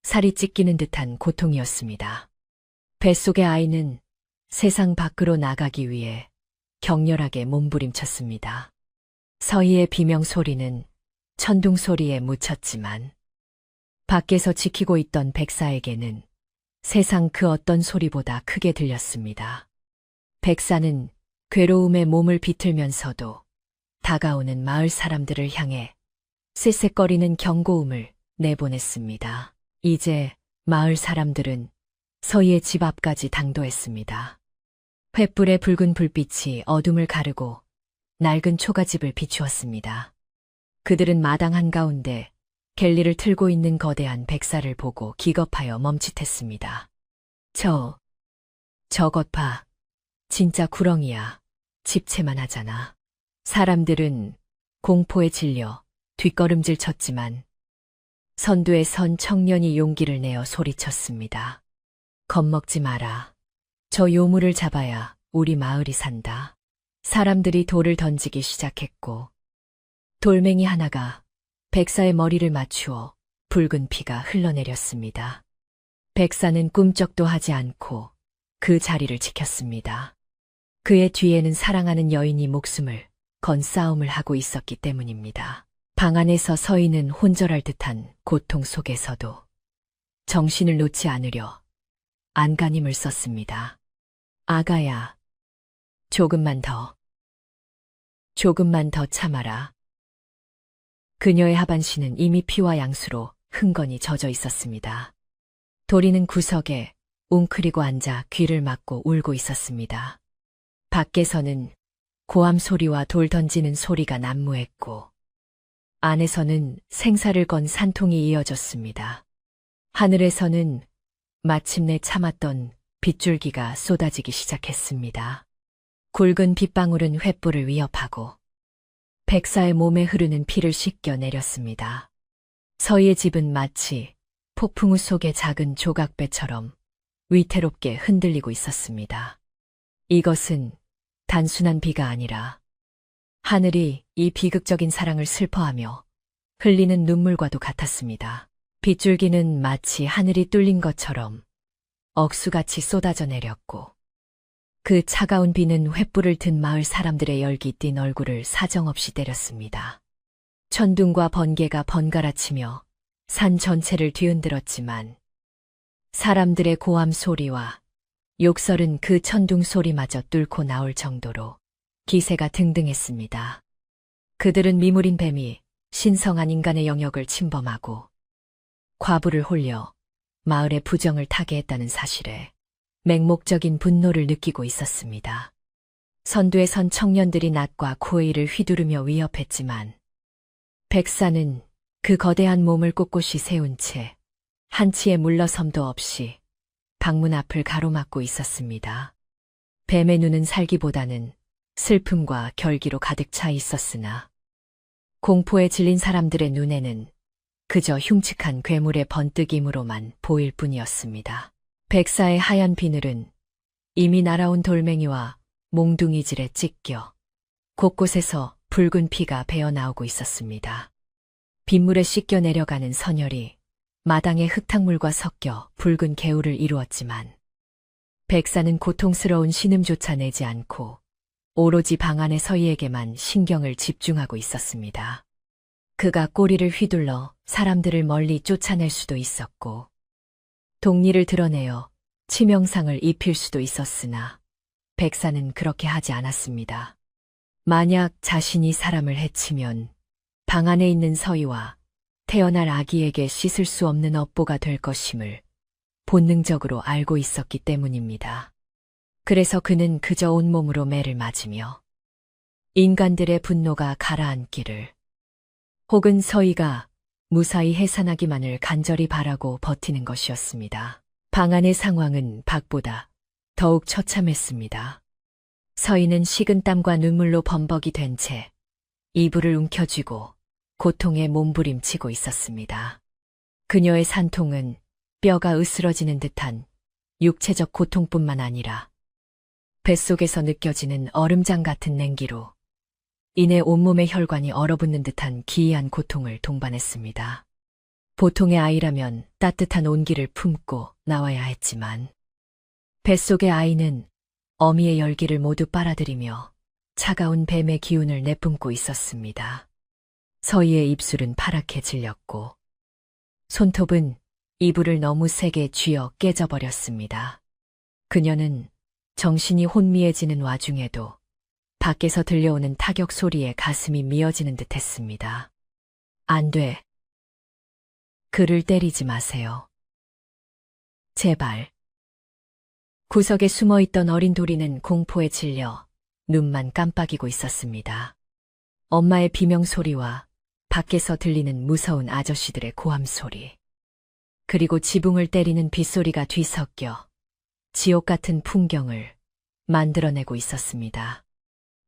살이 찢기는 듯한 고통이었습니다. 뱃속의 아이는 세상 밖으로 나가기 위해 격렬하게 몸부림쳤습니다. 서희의 비명 소리는 천둥 소리에 묻혔지만 밖에서 지키고 있던 백사에게는 세상 그 어떤 소리보다 크게 들렸습니다. 백사는 괴로움에 몸을 비틀면서도 다가오는 마을 사람들을 향해 쌕쌕거리는 경고음을 내보냈습니다. 이제 마을 사람들은 서희의 집 앞까지 당도했습니다. 횃불의 붉은 불빛이 어둠을 가르고 낡은 초가집을 비추었습니다. 그들은 마당 한가운데 갤리를 틀고 있는 거대한 백사를 보고 기겁하여 멈칫했습니다. 저것 봐. 진짜 구렁이야. 집채만 하잖아. 사람들은 공포에 질려 뒷걸음질 쳤지만 선두에 선 청년이 용기를 내어 소리쳤습니다. 겁먹지 마라. 저 요물을 잡아야 우리 마을이 산다. 사람들이 돌을 던지기 시작했고 돌멩이 하나가 백사의 머리를 맞추어 붉은 피가 흘러내렸습니다. 백사는 꿈쩍도 하지 않고 그 자리를 지켰습니다. 그의 뒤에는 사랑하는 여인이 목숨을 건 싸움을 하고 있었기 때문입니다. 방 안에서 서희는 혼절할 듯한 고통 속에서도 정신을 놓지 않으려 안간힘을 썼습니다. 아가야, 조금만 더 참아라. 그녀의 하반신은 이미 피와 양수로 흥건히 젖어 있었습니다. 도리는 구석에 웅크리고 앉아 귀를 막고 울고 있었습니다. 밖에서는 고함 소리와 돌 던지는 소리가 난무했고 안에서는 생사를 건 산통이 이어졌습니다. 하늘에서는 마침내 참았던 빗줄기가 쏟아지기 시작했습니다. 굵은 빗방울은 횃불을 위협하고 백사의 몸에 흐르는 피를 씻겨 내렸습니다. 서희의 집은 마치 폭풍우 속의 작은 조각배처럼 위태롭게 흔들리고 있었습니다. 이것은 단순한 비가 아니라 하늘이 이 비극적인 사랑을 슬퍼하며 흘리는 눈물과도 같았습니다. 빗줄기는 마치 하늘이 뚫린 것처럼 억수같이 쏟아져 내렸고 그 차가운 비는 횃불을 든 마을 사람들의 열기 띤 얼굴을 사정없이 때렸습니다. 천둥과 번개가 번갈아치며 산 전체를 뒤흔들었지만 사람들의 고함 소리와 욕설은 그 천둥 소리마저 뚫고 나올 정도로 기세가 등등했습니다. 그들은 미물인 뱀이 신성한 인간의 영역을 침범하고 과부를 홀려 마을의 부정을 타게 했다는 사실에 맹목적인 분노를 느끼고 있었습니다. 선두에 선 청년들이 낫과 고의를 휘두르며 위협했지만 백사는 그 거대한 몸을 꼿꼿이 세운 채 한치의 물러섬도 없이 방문 앞을 가로막고 있었습니다. 뱀의 눈은 살기보다는 슬픔과 결기로 가득 차 있었으나 공포에 질린 사람들의 눈에는 그저 흉측한 괴물의 번뜩임으로만 보일 뿐이었습니다. 백사의 하얀 비늘은 이미 날아온 돌멩이와 몽둥이질에 찢겨 곳곳에서 붉은 피가 배어나오고 있었습니다. 빗물에 씻겨 내려가는 선혈이 마당의 흙탕물과 섞여 붉은 개울을 이루었지만 백사는 고통스러운 신음조차 내지 않고 오로지 방 안의 서희에게만 신경을 집중하고 있었습니다. 그가 꼬리를 휘둘러 사람들을 멀리 쫓아낼 수도 있었고 독리를 드러내어 치명상을 입힐 수도 있었으나 백사는 그렇게 하지 않았습니다. 만약 자신이 사람을 해치면 방 안에 있는 서희와 태어날 아기에게 씻을 수 없는 업보가 될 것임을 본능적으로 알고 있었기 때문입니다. 그래서 그는 그저 온몸으로 매를 맞으며 인간들의 분노가 가라앉기를 혹은 서희가 무사히 해산하기만을 간절히 바라고 버티는 것이었습니다. 방 안의 상황은 밖보다 더욱 처참했습니다. 서희는 식은 땀과 눈물로 범벅이 된 채 이불을 움켜쥐고 고통에 몸부림치고 있었습니다. 그녀의 산통은 뼈가 으스러지는 듯한 육체적 고통뿐만 아니라 뱃속에서 느껴지는 얼음장 같은 냉기로 이내 온몸의 혈관이 얼어붙는 듯한 기이한 고통을 동반했습니다. 보통의 아이라면 따뜻한 온기를 품고 나와야 했지만 뱃속의 아이는 어미의 열기를 모두 빨아들이며 차가운 뱀의 기운을 내뿜고 있었습니다. 서희의 입술은 파랗게 질렸고 손톱은 이불을 너무 세게 쥐어 깨져버렸습니다. 그녀는 정신이 혼미해지는 와중에도 밖에서 들려오는 타격 소리에 가슴이 미어지는 듯 했습니다. 안 돼. 그를 때리지 마세요. 제발. 구석에 숨어있던 어린 도리는 공포에 질려 눈만 깜빡이고 있었습니다. 엄마의 비명소리와 밖에서 들리는 무서운 아저씨들의 고함소리, 그리고 지붕을 때리는 빗소리가 뒤섞여 지옥 같은 풍경을 만들어내고 있었습니다.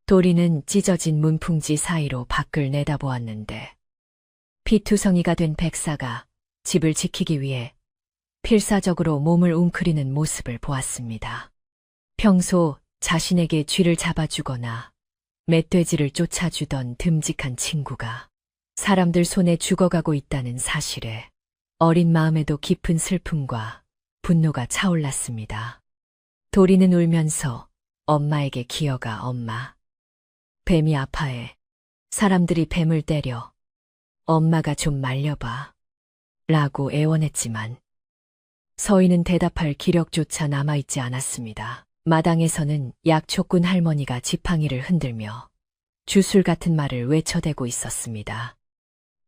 도리는 찢어진 문풍지 사이로 밖을 내다보았는데 피투성이가 된 백사가 집을 지키기 위해 필사적으로 몸을 웅크리는 모습을 보았습니다. 평소 자신에게 쥐를 잡아주거나 멧돼지를 쫓아주던 듬직한 친구가 사람들 손에 죽어가고 있다는 사실에 어린 마음에도 깊은 슬픔과 분노가 차올랐습니다. 도리는 울면서 엄마에게 기어가 엄마. 뱀이 아파해. 사람들이 뱀을 때려. 엄마가 좀 말려봐. 라고 애원했지만 서희는 대답할 기력조차 남아있지 않았습니다. 마당에서는 약초꾼 할머니가 지팡이를 흔들며 주술 같은 말을 외쳐대고 있었습니다.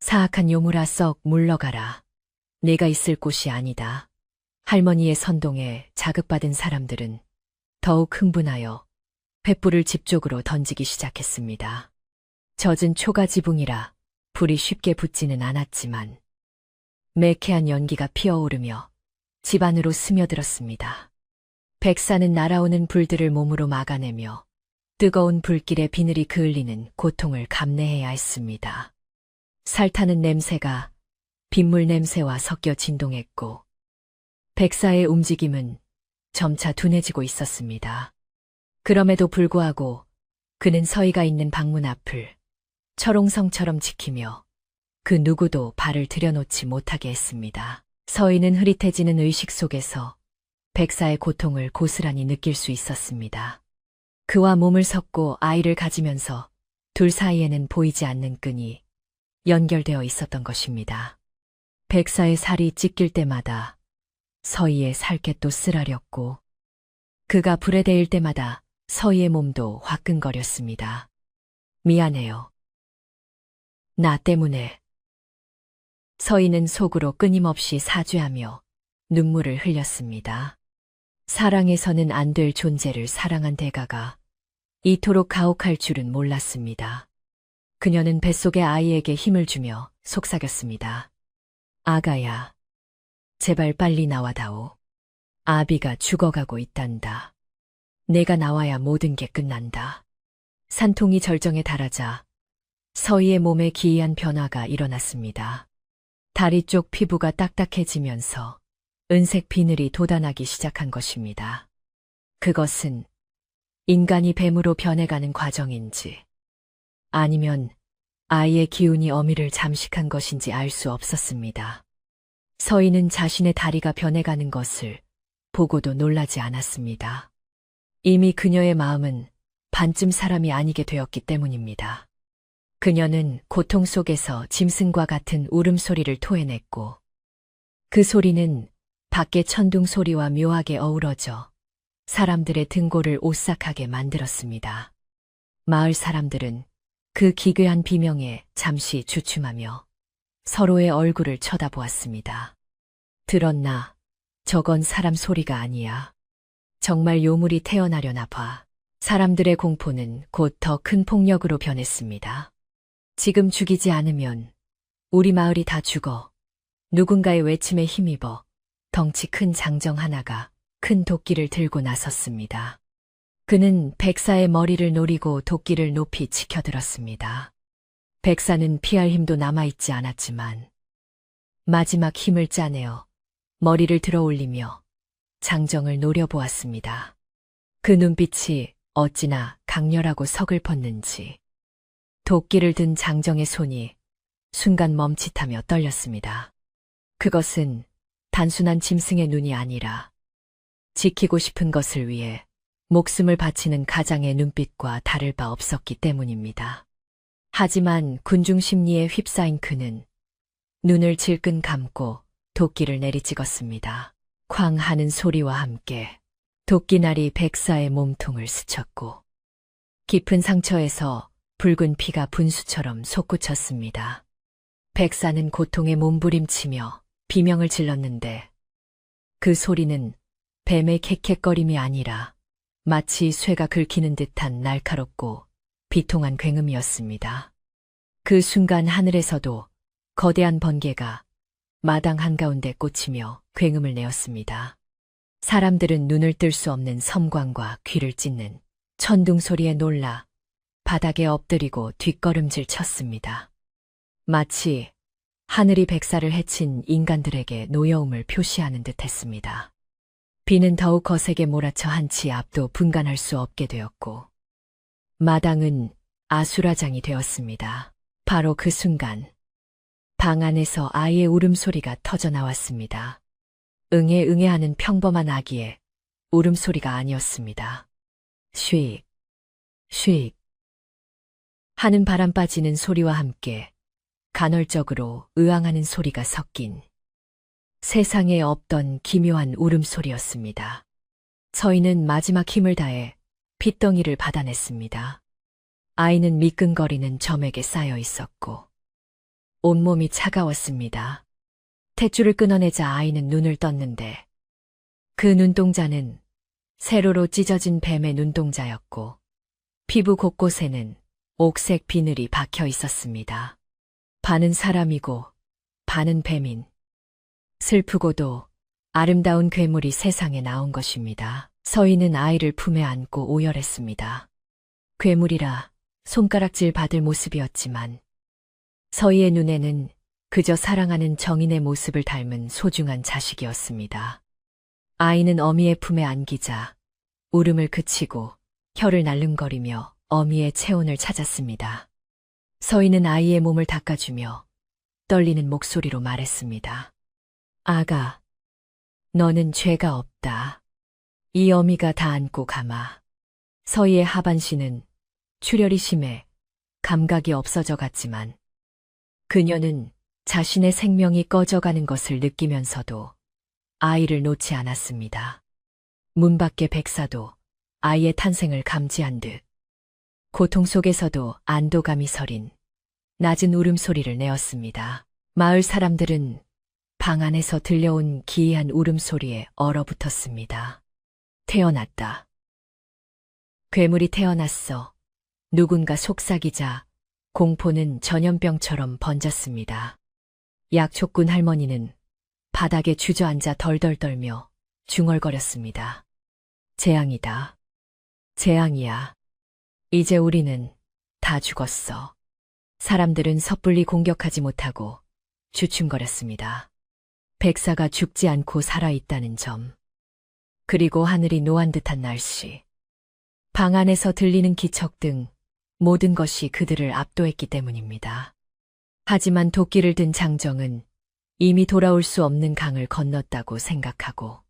사악한 요물아 썩 물러가라. 내가 있을 곳이 아니다. 할머니의 선동에 자극받은 사람들은 더욱 흥분하여 횃불을 집 쪽으로 던지기 시작했습니다. 젖은 초가지붕이라 불이 쉽게 붙지는 않았지만 매캐한 연기가 피어오르며 집 안으로 스며들었습니다. 백사는 날아오는 불들을 몸으로 막아내며 뜨거운 불길에 비늘이 그을리는 고통을 감내해야 했습니다. 살타는 냄새가 빗물 냄새와 섞여 진동했고 백사의 움직임은 점차 둔해지고 있었습니다. 그럼에도 불구하고 그는 서희가 있는 방문 앞을 철옹성처럼 지키며 그 누구도 발을 들여놓지 못하게 했습니다. 서희는 흐릿해지는 의식 속에서 백사의 고통을 고스란히 느낄 수 있었습니다. 그와 몸을 섞고 아이를 가지면서 둘 사이에는 보이지 않는 끈이 연결되어 있었던 것입니다. 백사의 살이 찢길 때마다 서희의 살갗도 쓰라렸고 그가 불에 대일 때마다 서희의 몸도 화끈거렸습니다. 미안해요. 나 때문에. 서희는 속으로 끊임없이 사죄하며 눈물을 흘렸습니다. 사랑해서는 안 될 존재를 사랑한 대가가 이토록 가혹할 줄은 몰랐습니다. 그녀는 뱃속의 아이에게 힘을 주며 속삭였습니다. 아가야, 제발 빨리 나와다오. 아비가 죽어가고 있단다. 내가 나와야 모든 게 끝난다. 산통이 절정에 달하자 서희의 몸에 기이한 변화가 일어났습니다. 다리 쪽 피부가 딱딱해지면서 은색 비늘이 돋아나기 시작한 것입니다. 그것은 인간이 뱀으로 변해가는 과정인지 아니면 아이의 기운이 어미를 잠식한 것인지 알 수 없었습니다. 서희는 자신의 다리가 변해가는 것을 보고도 놀라지 않았습니다. 이미 그녀의 마음은 반쯤 사람이 아니게 되었기 때문입니다. 그녀는 고통 속에서 짐승과 같은 울음소리를 토해냈고 그 소리는 밖의 천둥 소리와 묘하게 어우러져 사람들의 등골을 오싹하게 만들었습니다. 마을 사람들은 그 기괴한 비명에 잠시 주춤하며 서로의 얼굴을 쳐다보았습니다. 들었나? 저건 사람 소리가 아니야. 정말 요물이 태어나려나 봐. 사람들의 공포는 곧 더 큰 폭력으로 변했습니다. 지금 죽이지 않으면 우리 마을이 다 죽어. 누군가의 외침에 힘입어 덩치 큰 장정 하나가 큰 도끼를 들고 나섰습니다. 그는 백사의 머리를 노리고 도끼를 높이 치켜들었습니다. 백사는 피할 힘도 남아있지 않았지만 마지막 힘을 짜내어 머리를 들어 올리며 장정을 노려보았습니다. 그 눈빛이 어찌나 강렬하고 서글펐는지 도끼를 든 장정의 손이 순간 멈칫하며 떨렸습니다. 그것은 단순한 짐승의 눈이 아니라 지키고 싶은 것을 위해 목숨을 바치는 가장의 눈빛과 다를 바 없었기 때문입니다. 하지만 군중 심리에 휩싸인 그는 눈을 질끈 감고 도끼를 내리찍었습니다. 쾅 하는 소리와 함께 도끼날이 백사의 몸통을 스쳤고 깊은 상처에서 붉은 피가 분수처럼 솟구쳤습니다. 백사는 고통에 몸부림치며 비명을 질렀는데 그 소리는 뱀의 캑캑거림이 아니라 마치 쇠가 긁히는 듯한 날카롭고 비통한 굉음이었습니다. 그 순간 하늘에서도 거대한 번개가 마당 한가운데 꽂히며 굉음을 내었습니다. 사람들은 눈을 뜰 수 없는 섬광과 귀를 찢는 천둥 소리에 놀라 바닥에 엎드리고 뒷걸음질 쳤습니다. 마치 하늘이 백사를 해친 인간들에게 노여움을 표시하는 듯했습니다. 비는 더욱 거세게 몰아쳐 한치 앞도 분간할 수 없게 되었고 마당은 아수라장이 되었습니다. 바로 그 순간 방 안에서 아이의 울음소리가 터져 나왔습니다. 응애 응애 하는 평범한 아기의 울음소리가 아니었습니다. 쉭, 쉭 하는 바람 빠지는 소리와 함께 간헐적으로 으앙하는 소리가 섞인 세상에 없던 기묘한 울음소리였습니다. 서인은 마지막 힘을 다해 핏덩이를 받아냈습니다. 아이는 미끈거리는 점액에 쌓여 있었고 온몸이 차가웠습니다. 탯줄을 끊어내자 아이는 눈을 떴는데 그 눈동자는 세로로 찢어진 뱀의 눈동자였고 피부 곳곳에는 옥색 비늘이 박혀 있었습니다. 반은 사람이고 반은 뱀인 슬프고도 아름다운 괴물이 세상에 나온 것입니다. 서인은 아이를 품에 안고 오열했습니다. 괴물이라 손가락질 받을 모습이었지만 서희의 눈에는 그저 사랑하는 정인의 모습을 닮은 소중한 자식이었습니다. 아이는 어미의 품에 안기자 울음을 그치고 혀를 날름거리며 어미의 체온을 찾았습니다. 서희는 아이의 몸을 닦아주며 떨리는 목소리로 말했습니다. 아가, 너는 죄가 없다. 이 어미가 다 안고 가마. 서희의 하반신은 출혈이 심해 감각이 없어져 갔지만 그녀는 자신의 생명이 꺼져가는 것을 느끼면서도 아이를 놓지 않았습니다. 문 밖의 백사도 아이의 탄생을 감지한 듯 고통 속에서도 안도감이 서린 낮은 울음소리를 내었습니다. 마을 사람들은 방 안에서 들려온 기이한 울음소리에 얼어붙었습니다. 태어났다. 괴물이 태어났어. 누군가 속삭이자 공포는 전염병처럼 번졌습니다. 약초꾼 할머니는 바닥에 주저앉아 덜덜 떨며 중얼거렸습니다. 재앙이다. 재앙이야. 이제 우리는 다 죽었어. 사람들은 섣불리 공격하지 못하고 주춤거렸습니다. 백사가 죽지 않고 살아있다는 점. 그리고 하늘이 노한 듯한 날씨. 방 안에서 들리는 기척 등 모든 것이 그들을 압도했기 때문입니다. 하지만 도끼를 든 장정은 이미 돌아올 수 없는 강을 건넜다고 생각하고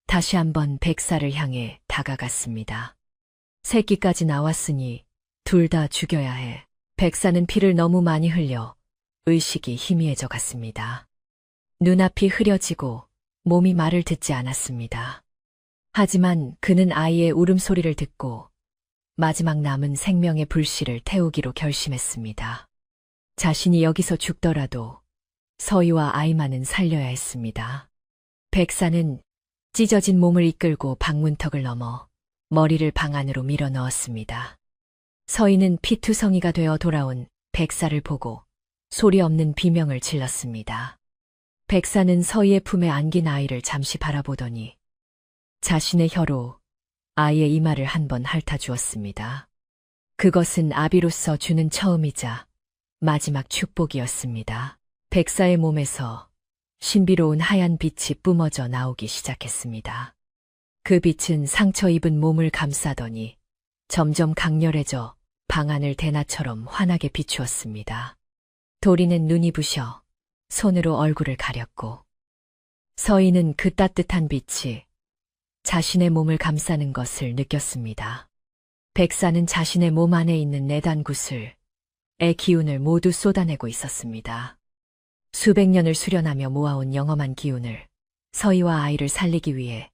다시 한번 백사를 향해 다가갔습니다. 새끼까지 나왔으니 둘 다 죽여야 해. 백사는 피를 너무 많이 흘려 의식이 희미해져 갔습니다. 눈앞이 흐려지고 몸이 말을 듣지 않았습니다. 하지만 그는 아이의 울음소리를 듣고 마지막 남은 생명의 불씨를 태우기로 결심했습니다. 자신이 여기서 죽더라도 서희와 아이만은 살려야 했습니다. 백사는 찢어진 몸을 이끌고 방문턱을 넘어 머리를 방 안으로 밀어 넣었습니다. 서희는 피투성이가 되어 돌아온 백사를 보고 소리 없는 비명을 질렀습니다. 백사는 서희의 품에 안긴 아이를 잠시 바라보더니 자신의 혀로 아이의 이마를 한 번 핥아주었습니다. 그것은 아비로서 주는 처음이자 마지막 축복이었습니다. 백사의 몸에서 신비로운 하얀 빛이 뿜어져 나오기 시작했습니다. 그 빛은 상처 입은 몸을 감싸더니 점점 강렬해져 방 안을 대낮처럼 환하게 비추었습니다. 도리는 눈이 부셔 손으로 얼굴을 가렸고 서인은 그 따뜻한 빛이 자신의 몸을 감싸는 것을 느꼈습니다. 백사는 자신의 몸 안에 있는 내단 구슬의 기운을 모두 쏟아내고 있었습니다. 수백 년을 수련하며 모아온 영험한 기운을 서희와 아이를 살리기 위해,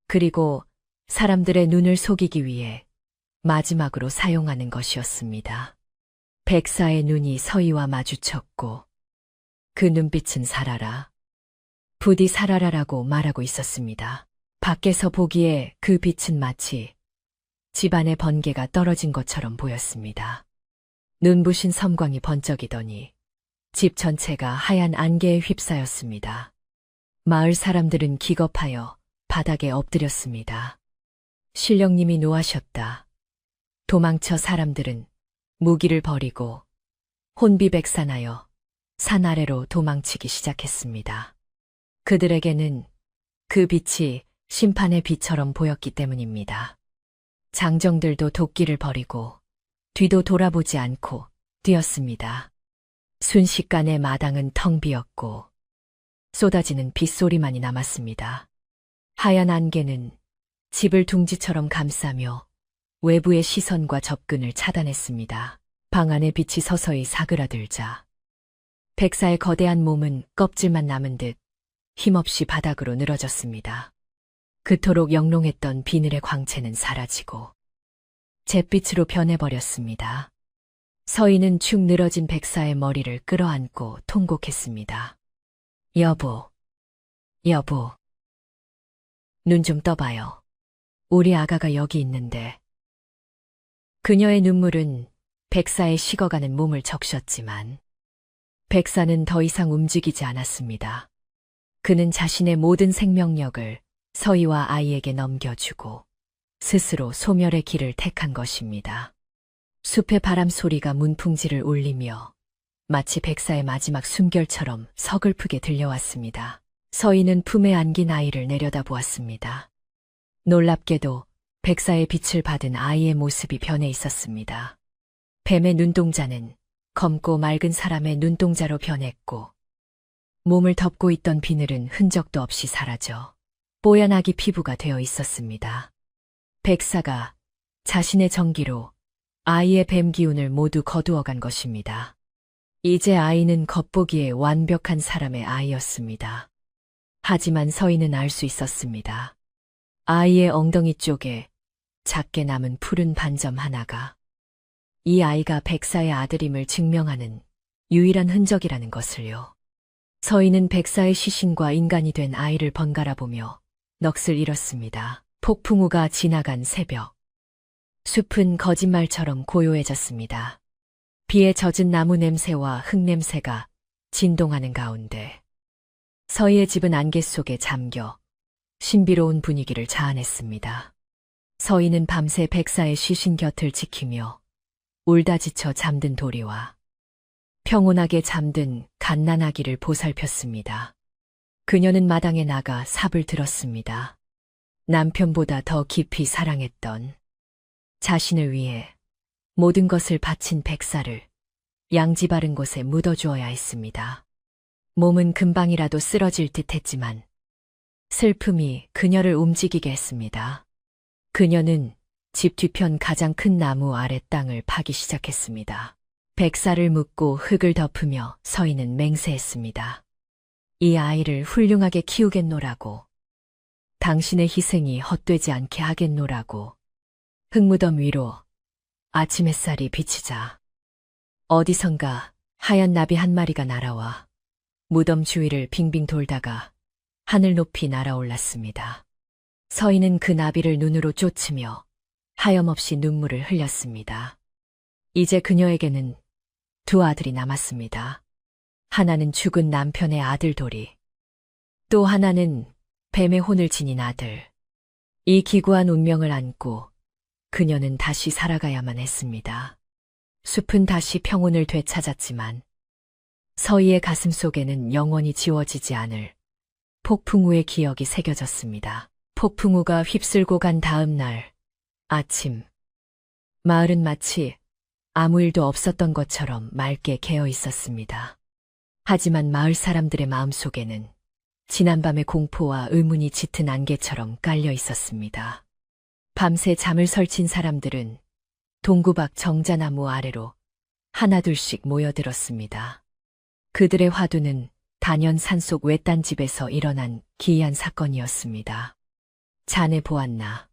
그리고 사람들의 눈을 속이기 위해 마지막으로 사용하는 것이었습니다. 백사의 눈이 서희와 마주쳤고 그 눈빛은 살아라, 부디 살아라라고 말하고 있었습니다. 밖에서 보기에 그 빛은 마치 집안의 번개가 떨어진 것처럼 보였습니다. 눈부신 섬광이 번쩍이더니 집 전체가 하얀 안개에 휩싸였습니다. 마을 사람들은 기겁하여 바닥에 엎드렸습니다. 신령님이 노하셨다. 도망쳐 사람들은 무기를 버리고 혼비백산하여 산 아래로 도망치기 시작했습니다. 그들에게는 그 빛이 심판의 빛처럼 보였기 때문입니다. 장정들도 도끼를 버리고 뒤도 돌아보지 않고 뛰었습니다. 순식간에 마당은 텅 비었고 쏟아지는 빗소리만이 남았습니다. 하얀 안개는 집을 둥지처럼 감싸며 외부의 시선과 접근을 차단했습니다. 방 안의 빛이 서서히 사그라들자 백사의 거대한 몸은 껍질만 남은 듯 힘없이 바닥으로 늘어졌습니다. 그토록 영롱했던 비늘의 광채는 사라지고 잿빛으로 변해버렸습니다. 서인은 축 늘어진 백사의 머리를 끌어안고 통곡했습니다. 여보, 여보. 눈 좀 떠봐요. 우리 아가가 여기 있는데. 그녀의 눈물은 백사의 식어가는 몸을 적셨지만 백사는 더 이상 움직이지 않았습니다. 그는 자신의 모든 생명력을 서희와 아이에게 넘겨주고 스스로 소멸의 길을 택한 것입니다. 숲의 바람 소리가 문풍지를 울리며 마치 백사의 마지막 숨결처럼 서글프게 들려왔습니다. 서희는 품에 안긴 아이를 내려다보았습니다. 놀랍게도 백사의 빛을 받은 아이의 모습이 변해 있었습니다. 뱀의 눈동자는 검고 맑은 사람의 눈동자로 변했고 몸을 덮고 있던 비늘은 흔적도 없이 사라져 뽀얀 아기 피부가 되어 있었습니다. 백사가 자신의 정기로 아이의 뱀 기운을 모두 거두어간 것입니다. 이제 아이는 겉보기에 완벽한 사람의 아이였습니다. 하지만 서희는 알 수 있었습니다. 아이의 엉덩이 쪽에 작게 남은 푸른 반점 하나가 이 아이가 백사의 아들임을 증명하는 유일한 흔적이라는 것을요. 서희는 백사의 시신과 인간이 된 아이를 번갈아 보며 넋을 잃었습니다. 폭풍우가 지나간 새벽. 숲은 거짓말처럼 고요해졌습니다. 비에 젖은 나무 냄새와 흙 냄새가 진동하는 가운데 서희의 집은 안개 속에 잠겨 신비로운 분위기를 자아냈습니다. 서희는 밤새 백사의 시신 곁을 지키며 울다 지쳐 잠든 도리와 평온하게 잠든 갓난아기를 보살폈습니다. 그녀는 마당에 나가 삽을 들었습니다. 남편보다 더 깊이 사랑했던, 자신을 위해 모든 것을 바친 백사를 양지 바른 곳에 묻어주어야 했습니다. 몸은 금방이라도 쓰러질 듯 했지만 슬픔이 그녀를 움직이게 했습니다. 그녀는 집 뒤편 가장 큰 나무 아래 땅을 파기 시작했습니다. 백사를 묻고 흙을 덮으며 서희는 맹세했습니다. 이 아이를 훌륭하게 키우겠노라고. 당신의 희생이 헛되지 않게 하겠노라고. 흙무덤 위로 아침 햇살이 비치자 어디선가 하얀 나비 한 마리가 날아와 무덤 주위를 빙빙 돌다가 하늘 높이 날아올랐습니다. 서희는 그 나비를 눈으로 쫓으며 하염없이 눈물을 흘렸습니다. 이제 그녀에게는 두 아들이 남았습니다. 하나는 죽은 남편의 아들 도리, 또 하나는 뱀의 혼을 지닌 아들. 이 기구한 운명을 안고 그녀는 다시 살아가야만 했습니다. 숲은 다시 평온을 되찾았지만 서희의 가슴 속에는 영원히 지워지지 않을 폭풍 우의 기억이 새겨졌습니다. 폭풍 우가 휩쓸고 간 다음 날 아침, 마을은 마치 아무 일도 없었던 것처럼 맑게 개어 있었습니다. 하지만 마을 사람들의 마음속에는 지난밤의 공포와 의문이 짙은 안개처럼 깔려 있었습니다. 밤새 잠을 설친 사람들은 동구 밖 정자나무 아래로 하나둘씩 모여들었습니다. 그들의 화두는 단연 산속 외딴 집에서 일어난 기이한 사건이었습니다. 자네 보았나?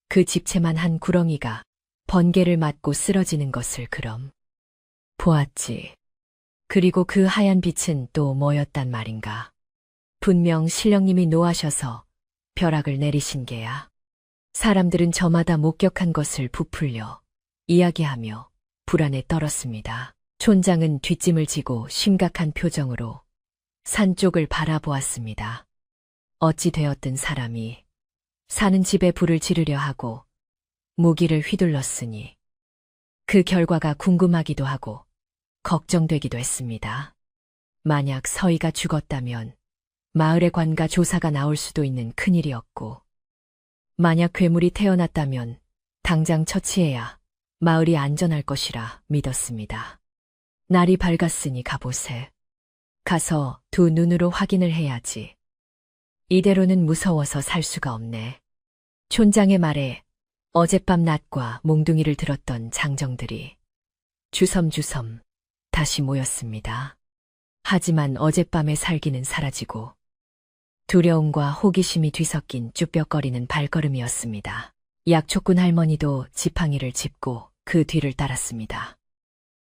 그 집채만 한 구렁이가 번개를 맞고 쓰러지는 것을 그럼 보았지. 그리고 그 하얀 빛은 또 뭐였단 말인가? 분명 신령님이 노하셔서 벼락을 내리신 게야. 사람들은 저마다 목격한 것을 부풀려 이야기하며 불안에 떨었습니다. 촌장은 뒷짐을 지고 심각한 표정으로 산 쪽을 바라보았습니다. 어찌 되었든 사람이 사는 집에 불을 지르려 하고 무기를 휘둘렀으니 그 결과가 궁금하기도 하고 걱정되기도 했습니다. 만약 서희가 죽었다면 마을의 관가 조사가 나올 수도 있는 큰일이었고, 만약 괴물이 태어났다면 당장 처치해야 마을이 안전할 것이라 믿었습니다. 날이 밝았으니 가보세. 가서 두 눈으로 확인을 해야지. 이대로는 무서워서 살 수가 없네. 촌장의 말에 어젯밤 낮과 몽둥이를 들었던 장정들이 주섬주섬 다시 모였습니다. 하지만 어젯밤의 살기는 사라지고 두려움과 호기심이 뒤섞인 쭈뼛거리는 발걸음이었습니다. 약초꾼 할머니도 지팡이를 짚고 그 뒤를 따랐습니다.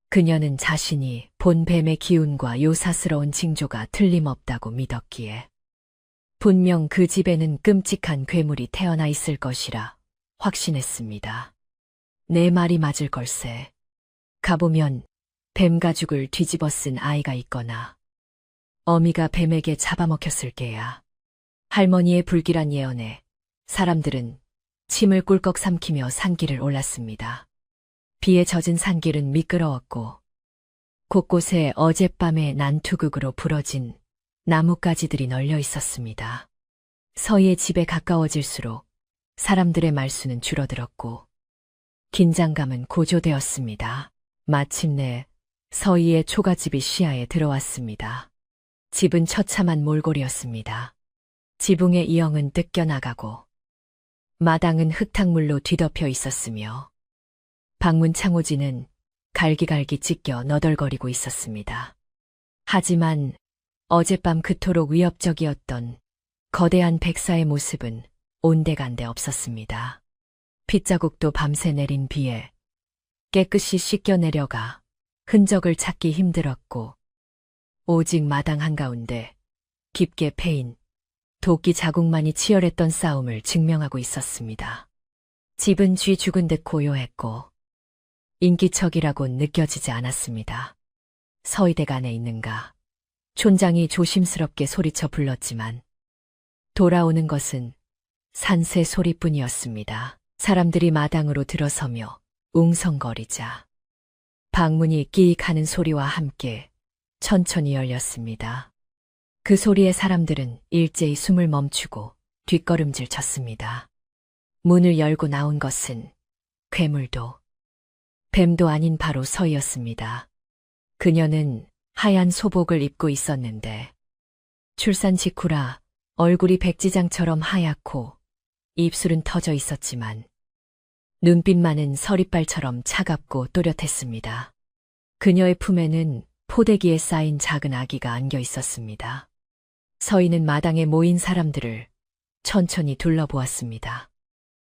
그녀는 자신이 본 뱀의 기운과 요사스러운 징조가 틀림없다고 믿었기에 분명 그 집에는 끔찍한 괴물이 태어나 있을 것이라 확신했습니다. 내 말이 맞을 걸세. 가보면 뱀 가죽을 뒤집어 쓴 아이가 있거나 어미가 뱀에게 잡아먹혔을 게야. 할머니의 불길한 예언에 사람들은 침을 꿀꺽 삼키며 산길을 올랐습니다. 비에 젖은 산길은 미끄러웠고 곳곳에 어젯밤의 난투극으로 부러진 나뭇가지들이 널려 있었습니다. 서희의 집에 가까워질수록 사람들의 말수는 줄어들었고 긴장감은 고조되었습니다. 마침내 서희의 초가집이 시야에 들어왔습니다. 집은 처참한 몰골이었습니다. 지붕의 이형은 뜯겨나가고 마당은 흙탕물로 뒤덮여 있었으며 방문 창호지는 갈기갈기 찢겨 너덜거리고 있었습니다. 하지만 어젯밤 그토록 위협적이었던 거대한 백사의 모습은 온데간데 없었습니다. 핏자국도 밤새 내린 비에 깨끗이 씻겨 내려가 흔적을 찾기 힘들었고 오직 마당 한가운데 깊게 패인 도끼 자국만이 치열했던 싸움을 증명하고 있었습니다. 집은 쥐 죽은 듯 고요했고 인기척이라곤 느껴지지 않았습니다. 서희댁 안에 있는가? 촌장이 조심스럽게 소리쳐 불렀지만 돌아오는 것은 산새 소리뿐이었습니다. 사람들이 마당으로 들어서며 웅성거리자 방문이 끼익 하는 소리와 함께 천천히 열렸습니다. 그 소리에 사람들은 일제히 숨을 멈추고 뒷걸음질 쳤습니다. 문을 열고 나온 것은 괴물도 뱀도 아닌 바로 서희였습니다. 그녀는 하얀 소복을 입고 있었는데 출산 직후라 얼굴이 백지장처럼 하얗고 입술은 터져 있었지만 눈빛만은 서리빨처럼 차갑고 또렷했습니다. 그녀의 품에는 포대기에 쌓인 작은 아기가 안겨 있었습니다. 서희는 마당에 모인 사람들을 천천히 둘러보았습니다.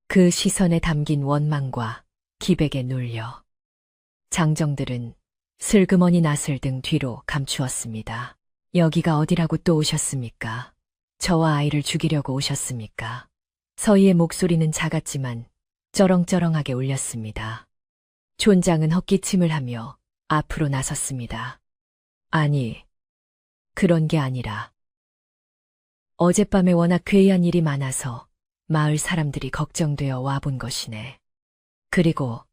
그 시선에 담긴 원망과 기백에 눌려 장정들은 슬그머니 낯을 등 뒤로 감추었습니다. 여기가 어디라고 또 오셨습니까? 저와 아이를 죽이려고 오셨습니까? 서희의 목소리는 작았지만 쩌렁쩌렁하게 울렸습니다. 촌장은 헛기침을 하며 앞으로 나섰습니다. 아니, 그런 게 아니라 어젯밤에 워낙 괴이한 일이 많아서 마을 사람들이 걱정되어 와본 것이네. 그리고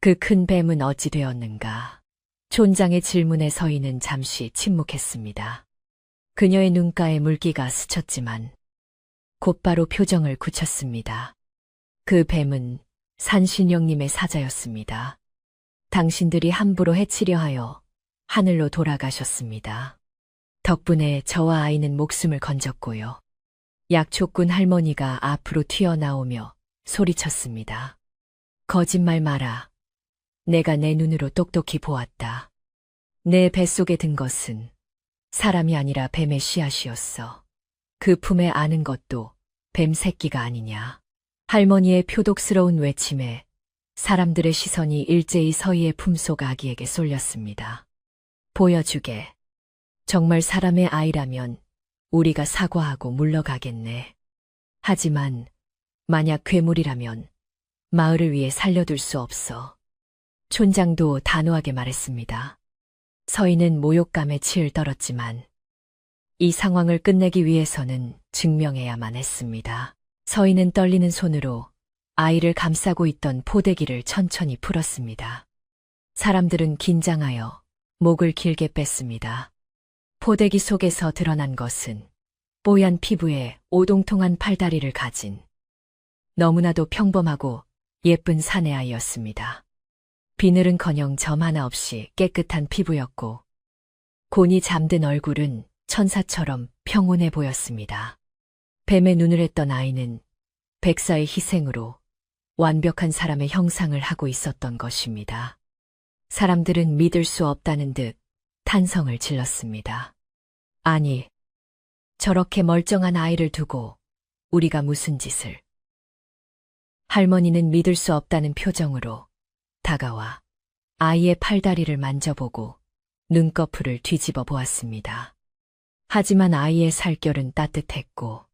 그 큰 뱀은 어찌 되었는가? 촌장의 질문에 서인은 잠시 침묵했습니다. 그녀의 눈가에 물기가 스쳤지만 곧바로 표정을 굳혔습니다. 그 뱀은 산신령님의 사자였습니다. 당신들이 함부로 해치려 하여 하늘로 돌아가셨습니다. 덕분에 저와 아이는 목숨을 건졌고요. 약초꾼 할머니가 앞으로 튀어나오며 소리쳤습니다. 거짓말 마라. 내가 내 눈으로 똑똑히 보았다. 내 뱃속에 든 것은 사람이 아니라 뱀의 씨앗이었어. 그 품에 아는 것도 뱀 새끼가 아니냐. 할머니의 표독스러운 외침에 사람들의 시선이 일제히 서희의 품속 아기에게 쏠렸습니다. 보여주게. 정말 사람의 아이라면 우리가 사과하고 물러가겠네. 하지만 만약 괴물이라면 마을을 위해 살려둘 수 없어. 촌장도 단호하게 말했습니다. 서희는 모욕감에 치을 떨었지만 이 상황을 끝내기 위해서는 증명해야만 했습니다. 서희는 떨리는 손으로 아이를 감싸고 있던 포대기를 천천히 풀었습니다. 사람들은 긴장하여 목을 길게 뺐습니다. 포대기 속에서 드러난 것은 뽀얀 피부에 오동통한 팔다리를 가진 너무나도 평범하고 예쁜 사내 아이였습니다. 비늘은커녕 점 하나 없이 깨끗한 피부였고 곤히 잠든 얼굴은 천사처럼 평온해 보였습니다. 뱀의 눈을 했던 아이는 백사의 희생으로 완벽한 사람의 형상을 하고 있었던 것입니다. 사람들은 믿을 수 없다는 듯 탄성을 질렀습니다. 아니, 저렇게 멀쩡한 아이를 두고 우리가 무슨 짓을. 할머니는 믿을 수 없다는 표정으로 다가와 아이의 팔다리를 만져보고 눈꺼풀을 뒤집어 보았습니다. 하지만 아이의 살결은 따뜻했고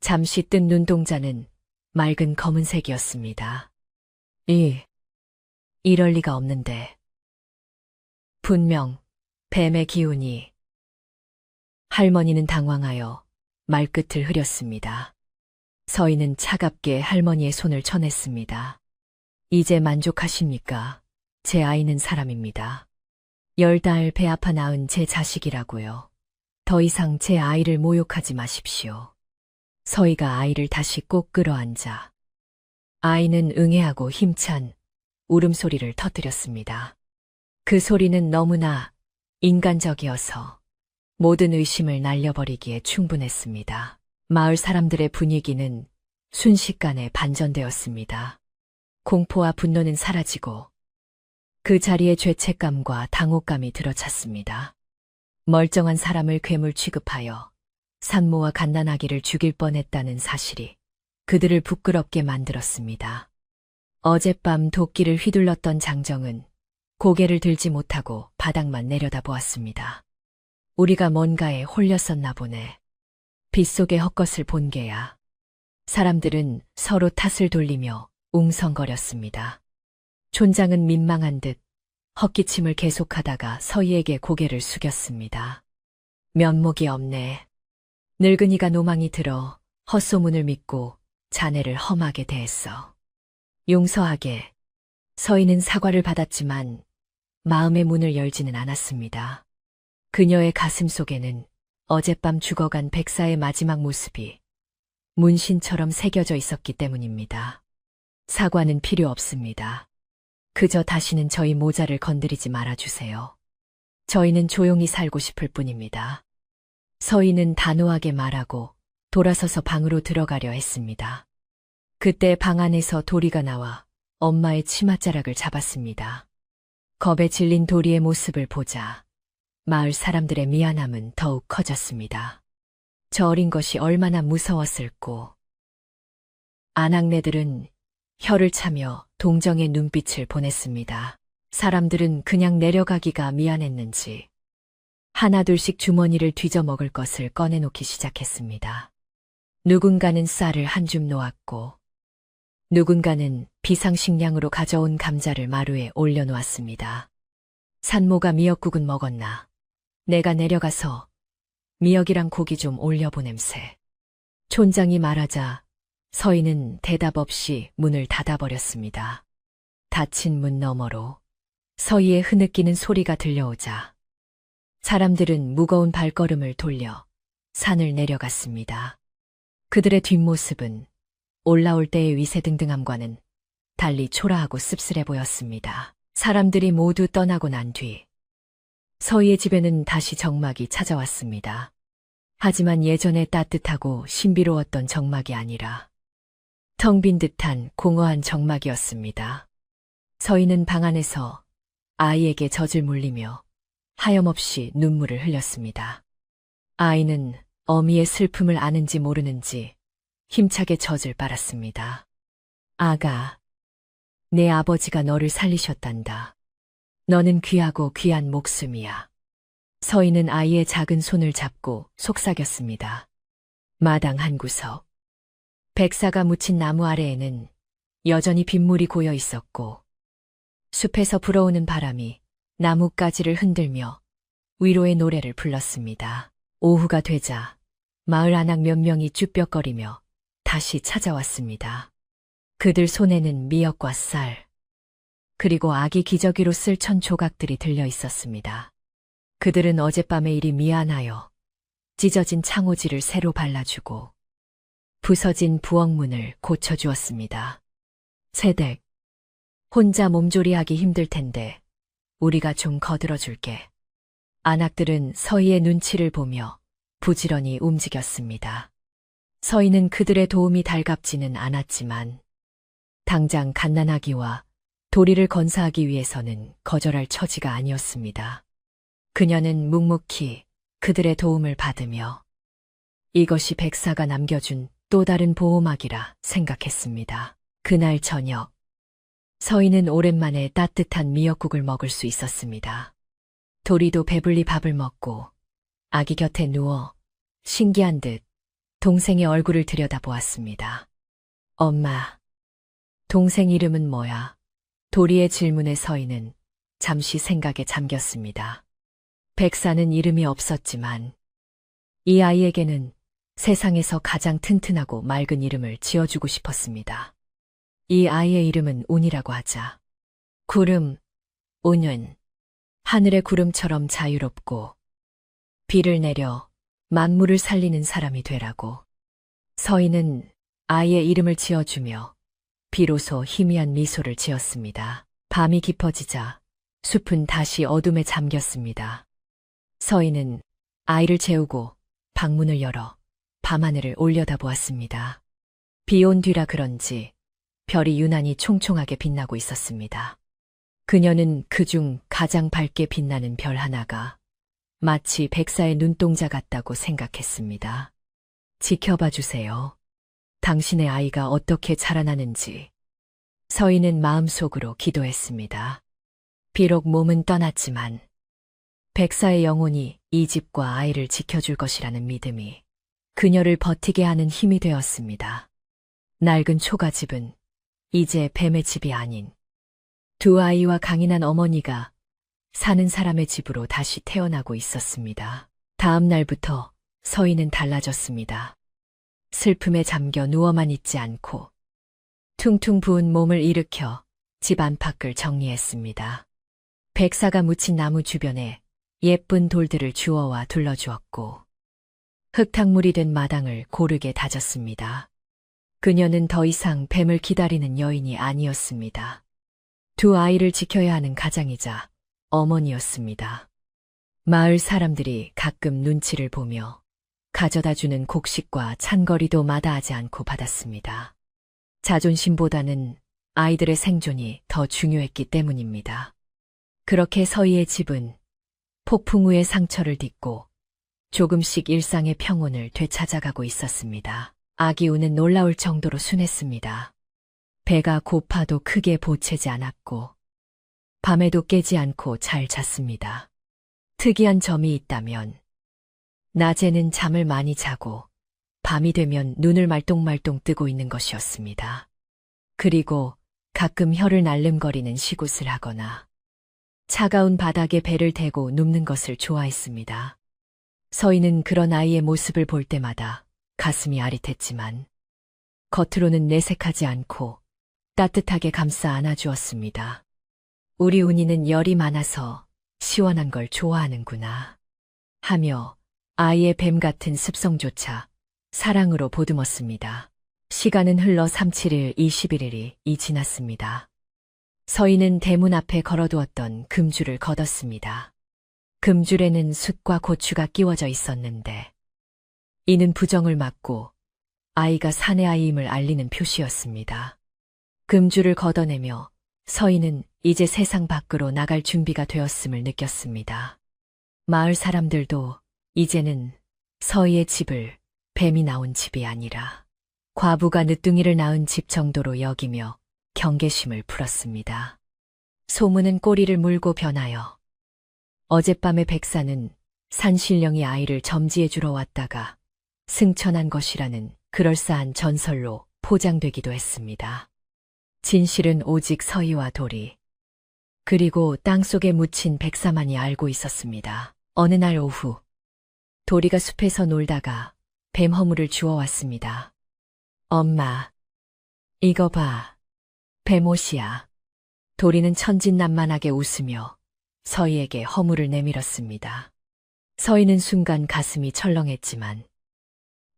잠시 뜬 눈동자는 맑은 검은색이었습니다. 이럴 리가 없는데. 분명 뱀의 기운이. 할머니는 당황하여 말끝을 흐렸습니다. 서희는 차갑게 할머니의 손을 쳐냈습니다. 이제 만족하십니까? 제 아이는 사람입니다. 10달 배 아파 낳은 제 자식이라고요. 더 이상 제 아이를 모욕하지 마십시오. 서희가 아이를 다시 꼭 끌어안자 아이는 응애하고 힘찬 울음소리를 터뜨렸습니다. 그 소리는 너무나 인간적이어서 모든 의심을 날려버리기에 충분했습니다. 마을 사람들의 분위기는 순식간에 반전되었습니다. 공포와 분노는 사라지고 그 자리에 죄책감과 당혹감이 들어찼습니다. 멀쩡한 사람을 괴물 취급하여 산모와 갓난아기를 죽일 뻔했다는 사실이 그들을 부끄럽게 만들었습니다. 어젯밤 도끼를 휘둘렀던 장정은 고개를 들지 못하고 바닥만 내려다보았습니다. 우리가 뭔가에 홀렸었나 보네. 빗속의 헛것을 본 게야. 사람들은 서로 탓을 돌리며 웅성거렸습니다. 촌장은 민망한 듯 헛기침을 계속하다가 서희에게 고개를 숙였습니다. 면목이 없네. 늙은이가 노망이 들어 헛소문을 믿고 자네를 험하게 대했어. 용서하게. 서희는 사과를 받았지만 마음의 문을 열지는 않았습니다. 그녀의 가슴 속에는 어젯밤 죽어간 백사의 마지막 모습이 문신처럼 새겨져 있었기 때문입니다. 사과는 필요 없습니다. 그저 다시는 저희 모자를 건드리지 말아주세요. 저희는 조용히 살고 싶을 뿐입니다. 서희는 단호하게 말하고 돌아서서 방으로 들어가려 했습니다. 그때 방 안에서 도리가 나와 엄마의 치맛자락을 잡았습니다. 겁에 질린 도리의 모습을 보자 마을 사람들의 미안함은 더욱 커졌습니다. 저 어린 것이 얼마나 무서웠을꼬. 아낙네들은 혀를 차며 동정의 눈빛을 보냈습니다. 사람들은 그냥 내려가기가 미안했는지 하나둘씩 주머니를 뒤져 먹을 것을 꺼내놓기 시작했습니다. 누군가는 쌀을 한 줌 놓았고 누군가는 비상식량으로 가져온 감자를 마루에 올려놓았습니다. 산모가 미역국은 먹었나? 내가 내려가서 미역이랑 고기 좀 올려보냄세. 촌장이 말하자 서희는 대답 없이 문을 닫아버렸습니다. 닫힌 문 너머로 서희의 흐느끼는 소리가 들려오자 사람들은 무거운 발걸음을 돌려 산을 내려갔습니다. 그들의 뒷모습은 올라올 때의 위세등등함과는 달리 초라하고 씁쓸해 보였습니다. 사람들이 모두 떠나고 난 뒤 서희의 집에는 다시 정막이 찾아왔습니다. 하지만 예전에 따뜻하고 신비로웠던 정막이 아니라 텅 빈 듯한 공허한 정막이었습니다. 서희는 방 안에서 아이에게 젖을 물리며 하염없이 눈물을 흘렸습니다. 아이는 어미의 슬픔을 아는지 모르는지 힘차게 젖을 빨았습니다. 아가, 내 아버지가 너를 살리셨단다. 너는 귀하고 귀한 목숨이야. 서희는 아이의 작은 손을 잡고 속삭였습니다. 마당 한 구석. 백사가 묻힌 나무 아래에는 여전히 빗물이 고여 있었고 숲에서 불어오는 바람이 나뭇가지를 흔들며 위로의 노래를 불렀습니다. 오후가 되자 마을 아낙 몇 명이 쭈뼛거리며 다시 찾아왔습니다. 그들 손에는 미역과 쌀, 그리고 아기 기저귀로 쓸 천 조각들이 들려 있었습니다. 그들은 어젯밤의 일이 미안하여 찢어진 창호지를 새로 발라주고 부서진 부엌문을 고쳐주었습니다. 세댁, 혼자 몸조리하기 힘들 텐데 우리가 좀 거들어줄게. 아낙들은 서희의 눈치를 보며 부지런히 움직였습니다. 서희는 그들의 도움이 달갑지는 않았지만 당장 갓난아기와 도리를 건사하기 위해서는 거절할 처지가 아니었습니다. 그녀는 묵묵히 그들의 도움을 받으며 이것이 백사가 남겨준 또 다른 보호막이라 생각했습니다. 그날 저녁, 서희는 오랜만에 따뜻한 미역국을 먹을 수 있었습니다. 도리도 배불리 밥을 먹고 아기 곁에 누워 신기한 듯 동생의 얼굴을 들여다보았습니다. 엄마, 동생 이름은 뭐야? 도리의 질문에 서희는 잠시 생각에 잠겼습니다. 백사는 이름이 없었지만 이 아이에게는 세상에서 가장 튼튼하고 맑은 이름을 지어주고 싶었습니다. 이 아이의 이름은 운이라고 하자. 구름, 운은 하늘의 구름처럼 자유롭고 비를 내려 만물을 살리는 사람이 되라고. 서희는 아이의 이름을 지어주며 비로소 희미한 미소를 지었습니다. 밤이 깊어지자 숲은 다시 어둠에 잠겼습니다. 서희는 아이를 재우고 방문을 열어 밤하늘을 올려다보았습니다. 비 온 뒤라 그런지 별이 유난히 총총하게 빛나고 있었습니다. 그녀는 그중 가장 밝게 빛나는 별 하나가 마치 백사의 눈동자 같다고 생각했습니다. 지켜봐 주세요. 당신의 아이가 어떻게 자라나는지. 서희는 마음속으로 기도했습니다. 비록 몸은 떠났지만 백사의 영혼이 이 집과 아이를 지켜줄 것이라는 믿음이 그녀를 버티게 하는 힘이 되었습니다. 낡은 초가집은 이제 뱀의 집이 아닌 두 아이와 강인한 어머니가 사는 사람의 집으로 다시 태어나고 있었습니다. 다음 날부터 서희는 달라졌습니다. 슬픔에 잠겨 누워만 있지 않고 퉁퉁 부은 몸을 일으켜 집 안팎을 정리했습니다. 백사가 묻힌 나무 주변에 예쁜 돌들을 주워와 둘러주었고 흙탕물이 된 마당을 고르게 다졌습니다. 그녀는 더 이상 뱀을 기다리는 여인이 아니었습니다. 두 아이를 지켜야 하는 가장이자 어머니였습니다. 마을 사람들이 가끔 눈치를 보며 가져다주는 곡식과 찬거리도 마다하지 않고 받았습니다. 자존심보다는 아이들의 생존이 더 중요했기 때문입니다. 그렇게 서희의 집은 폭풍 후의 상처를 딛고 조금씩 일상의 평온을 되찾아가고 있었습니다. 아기 우는 놀라울 정도로 순했습니다. 배가 고파도 크게 보채지 않았고 밤에도 깨지 않고 잘 잤습니다. 특이한 점이 있다면 낮에는 잠을 많이 자고 밤이 되면 눈을 말똥말똥 뜨고 있는 것이었습니다. 그리고 가끔 혀를 날름거리는 시굿을 하거나 차가운 바닥에 배를 대고 눕는 것을 좋아했습니다. 서희는 그런 아이의 모습을 볼 때마다 가슴이 아릿했지만 겉으로는 내색하지 않고 따뜻하게 감싸 안아주었습니다. 우리 운이는 열이 많아서 시원한 걸 좋아하는구나. 하며 아이의 뱀 같은 습성조차 사랑으로 보듬었습니다. 시간은 흘러 37일, 21일이 지났습니다. 서희는 대문 앞에 걸어두었던 금줄을 걷었습니다. 금줄에는 숯과 고추가 끼워져 있었는데 이는 부정을 막고 아이가 사내아이임을 알리는 표시였습니다. 금줄을 걷어내며 서희는 이제 세상 밖으로 나갈 준비가 되었음을 느꼈습니다. 마을 사람들도 이제는 서희의 집을 뱀이 나온 집이 아니라 과부가 늦둥이를 낳은 집 정도로 여기며 경계심을 풀었습니다. 소문은 꼬리를 물고 변하여 어젯밤에 백사는 산신령이 아이를 점지해 주러 왔다가 승천한 것이라는 그럴싸한 전설로 포장되기도 했습니다. 진실은 오직 서희와 도리, 그리고 땅속에 묻힌 백사만이 알고 있었습니다. 어느 날 오후, 도리가 숲에서 놀다가 뱀 허물을 주워왔습니다. 엄마, 이거 봐. 뱀옷이야. 도리는 천진난만하게 웃으며 서희에게 허물을 내밀었습니다. 서희는 순간 가슴이 철렁했지만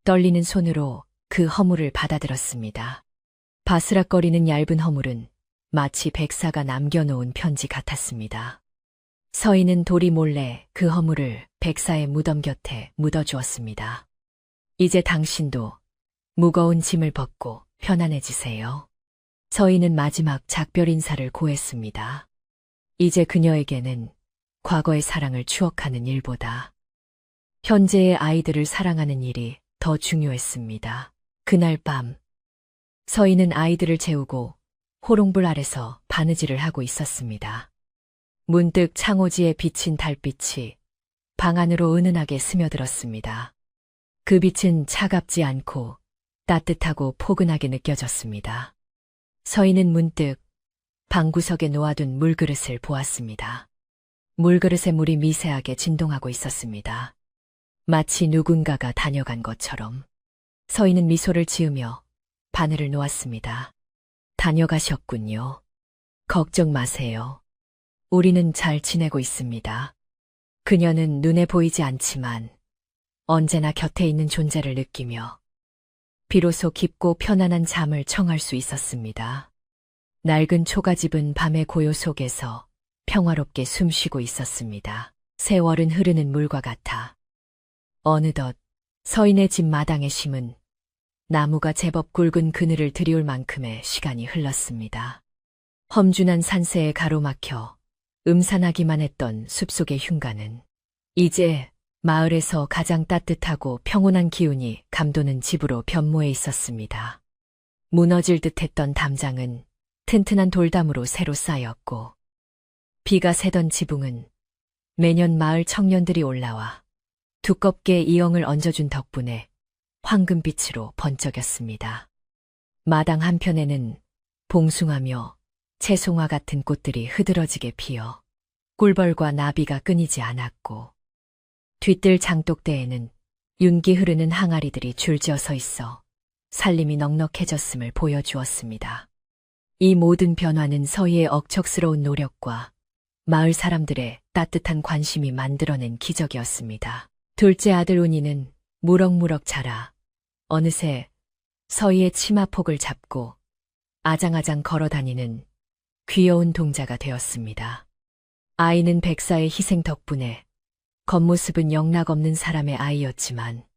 떨리는 손으로 그 허물을 받아들었습니다. 바스락거리는 얇은 허물은 마치 백사가 남겨놓은 편지 같았습니다. 서희는 도리 몰래 그 허물을 백사의 무덤 곁에 묻어주었습니다. 이제 당신도 무거운 짐을 벗고 편안해지세요. 서희는 마지막 작별 인사를 고했습니다. 이제 그녀에게는 과거의 사랑을 추억하는 일보다 현재의 아이들을 사랑하는 일이 더 중요했습니다. 그날 밤, 서희는 아이들을 재우고 호롱불 아래서 바느질을 하고 있었습니다. 문득 창호지에 비친 달빛이 방 안으로 은은하게 스며들었습니다. 그 빛은 차갑지 않고 따뜻하고 포근하게 느껴졌습니다. 서희는 문득 방구석에 놓아둔 물그릇을 보았습니다. 물그릇의 물이 미세하게 진동하고 있었습니다. 마치 누군가가 다녀간 것처럼. 서희는 미소를 지으며 바늘을 놓았습니다. 다녀가셨군요. 걱정 마세요. 우리는 잘 지내고 있습니다. 그녀는 눈에 보이지 않지만 언제나 곁에 있는 존재를 느끼며 비로소 깊고 편안한 잠을 청할 수 있었습니다. 낡은 초가집은 밤의 고요 속에서 평화롭게 숨쉬고 있었습니다. 세월은 흐르는 물과 같아 어느덧 서인의 집 마당에 심은 나무가 제법 굵은 그늘을 들이울 만큼의 시간이 흘렀습니다. 험준한 산세에 가로막혀 음산하기만 했던 숲속의 흉가는 이제 마을에서 가장 따뜻하고 평온한 기운이 감도는 집으로 변모해 있었습니다. 무너질 듯했던 담장은 튼튼한 돌담으로 새로 쌓였고 비가 새던 지붕은 매년 마을 청년들이 올라와 두껍게 이엉을 얹어준 덕분에 황금빛으로 번쩍였습니다. 마당 한편에는 봉숭아며 채송화 같은 꽃들이 흐드러지게 피어 꿀벌과 나비가 끊이지 않았고 뒤뜰 장독대에는 윤기 흐르는 항아리들이 줄지어 서 있어 살림이 넉넉해졌음을 보여주었습니다. 이 모든 변화는 서희의 억척스러운 노력과 마을 사람들의 따뜻한 관심이 만들어낸 기적이었습니다. 둘째 아들 운이는 무럭무럭 자라 어느새 서희의 치마폭을 잡고 아장아장 걸어다니는 귀여운 동자가 되었습니다. 아이는 백사의 희생 덕분에 겉모습은 영락없는 사람의 아이였지만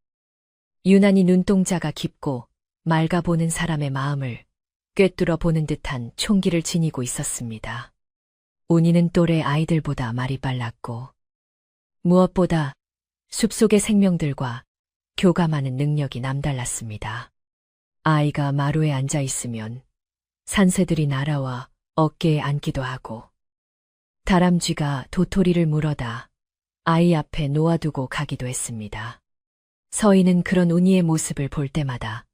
유난히 눈동자가 깊고 맑아보는 사람의 마음을 꿰뚫어 보는 듯한 총기를 지니고 있었습니다. 운이는 또래 아이들보다 말이 빨랐고 무엇보다 숲속의 생명들과 교감하는 능력이 남달랐습니다. 아이가 마루에 앉아 있으면 산새들이 날아와 어깨에 앉기도 하고 다람쥐가 도토리를 물어다 아이 앞에 놓아두고 가기도 했습니다. 서희는 그런 운이의 모습을 볼 때마다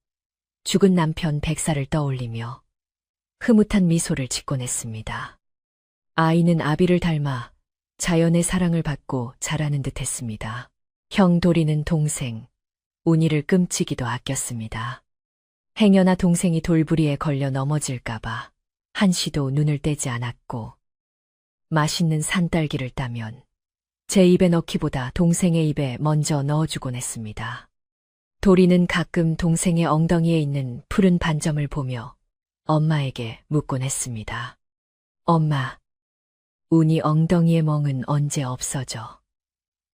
죽은 남편 백사를 떠올리며 흐뭇한 미소를 짓곤 했습니다. 아이는 아비를 닮아 자연의 사랑을 받고 자라는 듯 했습니다. 형 도리는 동생, 운이를 끔찍이도 아꼈습니다. 행여나 동생이 돌부리에 걸려 넘어질까봐 한시도 눈을 떼지 않았고, 맛있는 산딸기를 따면 제 입에 넣기보다 동생의 입에 먼저 넣어주곤 했습니다. 도리는 가끔 동생의 엉덩이에 있는 푸른 반점을 보며 엄마에게 묻곤 했습니다. 엄마, 운이 엉덩이의 멍은 언제 없어져?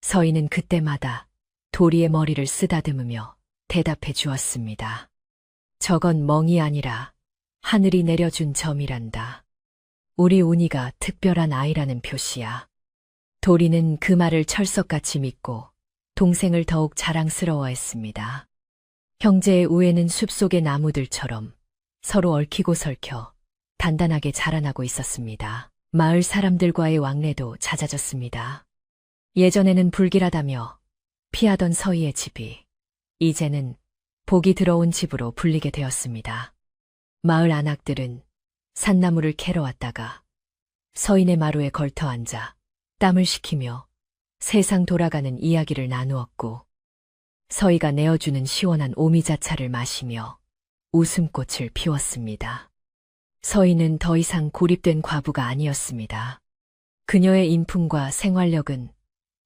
서희는 그때마다 도리의 머리를 쓰다듬으며 대답해 주었습니다. 저건 멍이 아니라 하늘이 내려준 점이란다. 우리 운이가 특별한 아이라는 표시야. 도리는 그 말을 철석같이 믿고 동생을 더욱 자랑스러워했습니다. 형제의 우애는 숲속의 나무들처럼 서로 얽히고 설켜 단단하게 자라나고 있었습니다. 마을 사람들과의 왕래도 잦아졌습니다. 예전에는 불길하다며 피하던 서희의 집이 이제는 복이 들어온 집으로 불리게 되었습니다. 마을 안악들은 산나무를 캐러 왔다가 서인의 마루에 걸터 앉아 땀을 식히며 세상 돌아가는 이야기를 나누었고, 서희가 내어주는 시원한 오미자차를 마시며 웃음꽃을 피웠습니다. 서희는 더 이상 고립된 과부가 아니었습니다. 그녀의 인품과 생활력은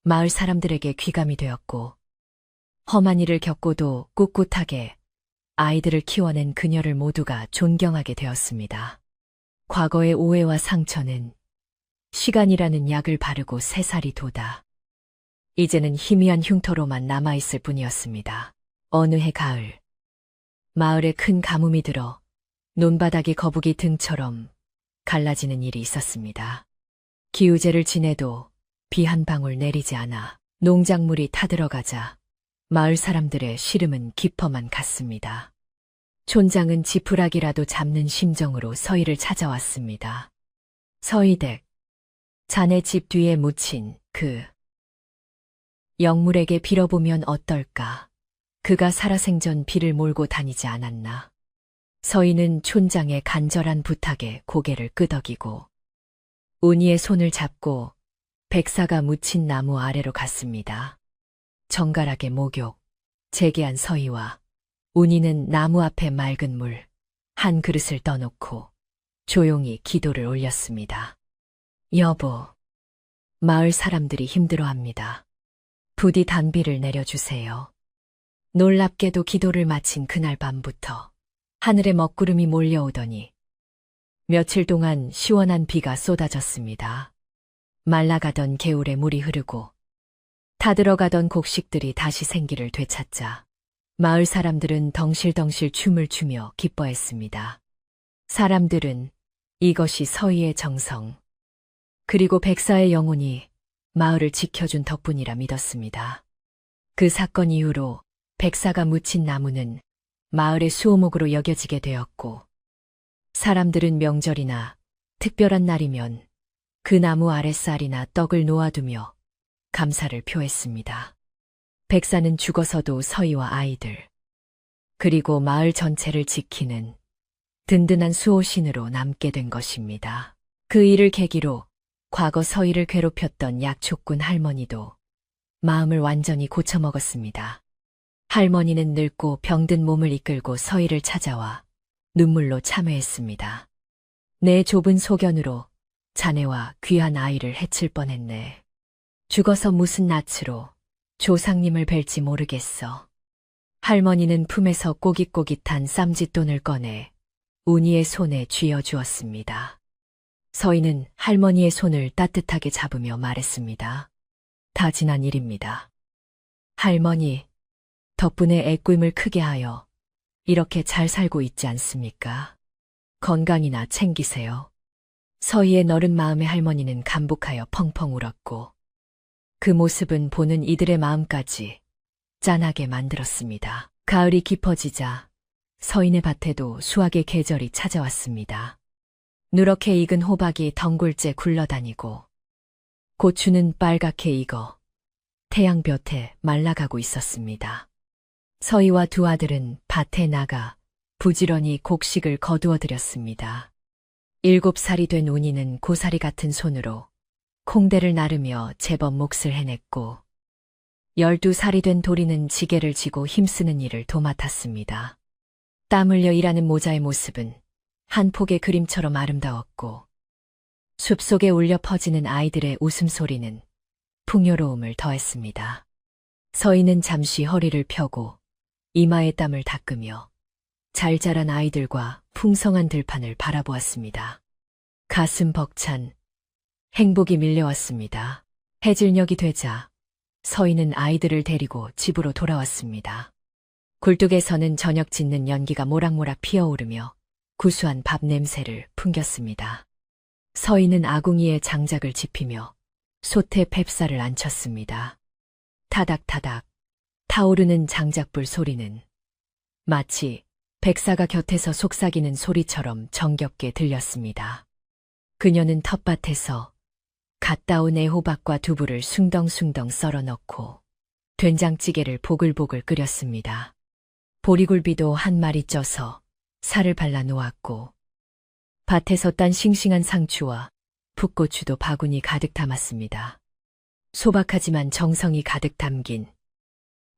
마을 사람들에게 귀감이 되었고, 험한 일을 겪고도 꿋꿋하게 아이들을 키워낸 그녀를 모두가 존경하게 되었습니다. 과거의 오해와 상처는 시간이라는 약을 바르고 새살이 돋아 이제는 희미한 흉터로만 남아있을 뿐이었습니다. 어느 해 가을, 마을에 큰 가뭄이 들어 논바닥이 거북이 등처럼 갈라지는 일이 있었습니다. 기우제를 지내도 비 한 방울 내리지 않아 농작물이 타들어가자 마을 사람들의 시름은 깊어만 갔습니다. 촌장은 지푸라기라도 잡는 심정으로 서희를 찾아왔습니다. 서희댁, 자네 집 뒤에 묻힌 그 영물에게 빌어보면 어떨까? 그가 살아생전 비를 몰고 다니지 않았나? 서희는 촌장의 간절한 부탁에 고개를 끄덕이고 운이의 손을 잡고 백사가 묻힌 나무 아래로 갔습니다. 정갈하게 목욕, 재개한 서희와 운이는 나무 앞에 맑은 물 한 그릇을 떠놓고 조용히 기도를 올렸습니다. 여보, 마을 사람들이 힘들어합니다. 부디 단비를 내려주세요. 놀랍게도 기도를 마친 그날 밤부터 하늘에 먹구름이 몰려오더니 며칠 동안 시원한 비가 쏟아졌습니다. 말라가던 개울에 물이 흐르고 타들어가던 곡식들이 다시 생기를 되찾자 마을 사람들은 덩실덩실 춤을 추며 기뻐했습니다. 사람들은 이것이 서희의 정성, 그리고 백사의 영혼이 마을을 지켜준 덕분이라 믿었습니다. 그 사건 이후로 백사가 묻힌 나무는 마을의 수호목으로 여겨지게 되었고, 사람들은 명절이나 특별한 날이면 그 나무 아랫살이나 떡을 놓아두며 감사를 표했습니다. 백사는 죽어서도 서희와 아이들, 그리고 마을 전체를 지키는 든든한 수호신으로 남게 된 것입니다. 그 일을 계기로 과거 서희를 괴롭혔던 약초꾼 할머니도 마음을 완전히 고쳐먹었습니다. 할머니는 늙고 병든 몸을 이끌고 서희를 찾아와 눈물로 참회했습니다. 내 좁은 소견으로 자네와 귀한 아이를 해칠 뻔했네. 죽어서 무슨 낯으로 조상님을 뵐지 모르겠어. 할머니는 품에서 꼬깃꼬깃한 쌈짓돈을 꺼내 운이의 손에 쥐어주었습니다. 서희는 할머니의 손을 따뜻하게 잡으며 말했습니다. 다 지난 일입니다. 할머니, 덕분에 애꿈을 크게 하여 이렇게 잘 살고 있지 않습니까? 건강이나 챙기세요. 서희의 너른 마음에 할머니는 감복하여 펑펑 울었고, 그 모습은 보는 이들의 마음까지 짠하게 만들었습니다. 가을이 깊어지자 서인의 밭에도 수확의 계절이 찾아왔습니다. 누렇게 익은 호박이 덩굴째 굴러다니고 고추는 빨갛게 익어 태양볕에 말라가고 있었습니다. 서희와 두 아들은 밭에 나가 부지런히 곡식을 거두어 들였습니다. 7살이 된 운이는 고사리 같은 손으로 콩대를 나르며 제법 몫을 해냈고, 12살이 된 도리는 지게를 지고 힘쓰는 일을 도맡았습니다. 땀 흘려 일하는 모자의 모습은 한 폭의 그림처럼 아름다웠고 숲속에 울려 퍼지는 아이들의 웃음소리는 풍요로움을 더했습니다. 서희는 잠시 허리를 펴고 이마에 땀을 닦으며 잘 자란 아이들과 풍성한 들판을 바라보았습니다. 가슴 벅찬 행복이 밀려왔습니다. 해질녘이 되자 서희는 아이들을 데리고 집으로 돌아왔습니다. 굴뚝에서는 저녁 짓는 연기가 모락모락 피어오르며 구수한 밥 냄새를 풍겼습니다. 서희는 아궁이에 장작을 지피며 솥에 팹쌀을 안쳤습니다. 타닥타닥 타오르는 장작불 소리는 마치 백사가 곁에서 속삭이는 소리처럼 정겹게 들렸습니다. 그녀는 텃밭에서 갓 따온 애호박과 두부를 숭덩숭덩 썰어 넣고 된장찌개를 보글보글 끓였습니다. 보리굴비도 한 마리 쪄서 살을 발라 놓았고 밭에서 딴 싱싱한 상추와 풋고추도 바구니 가득 담았습니다. 소박하지만 정성이 가득 담긴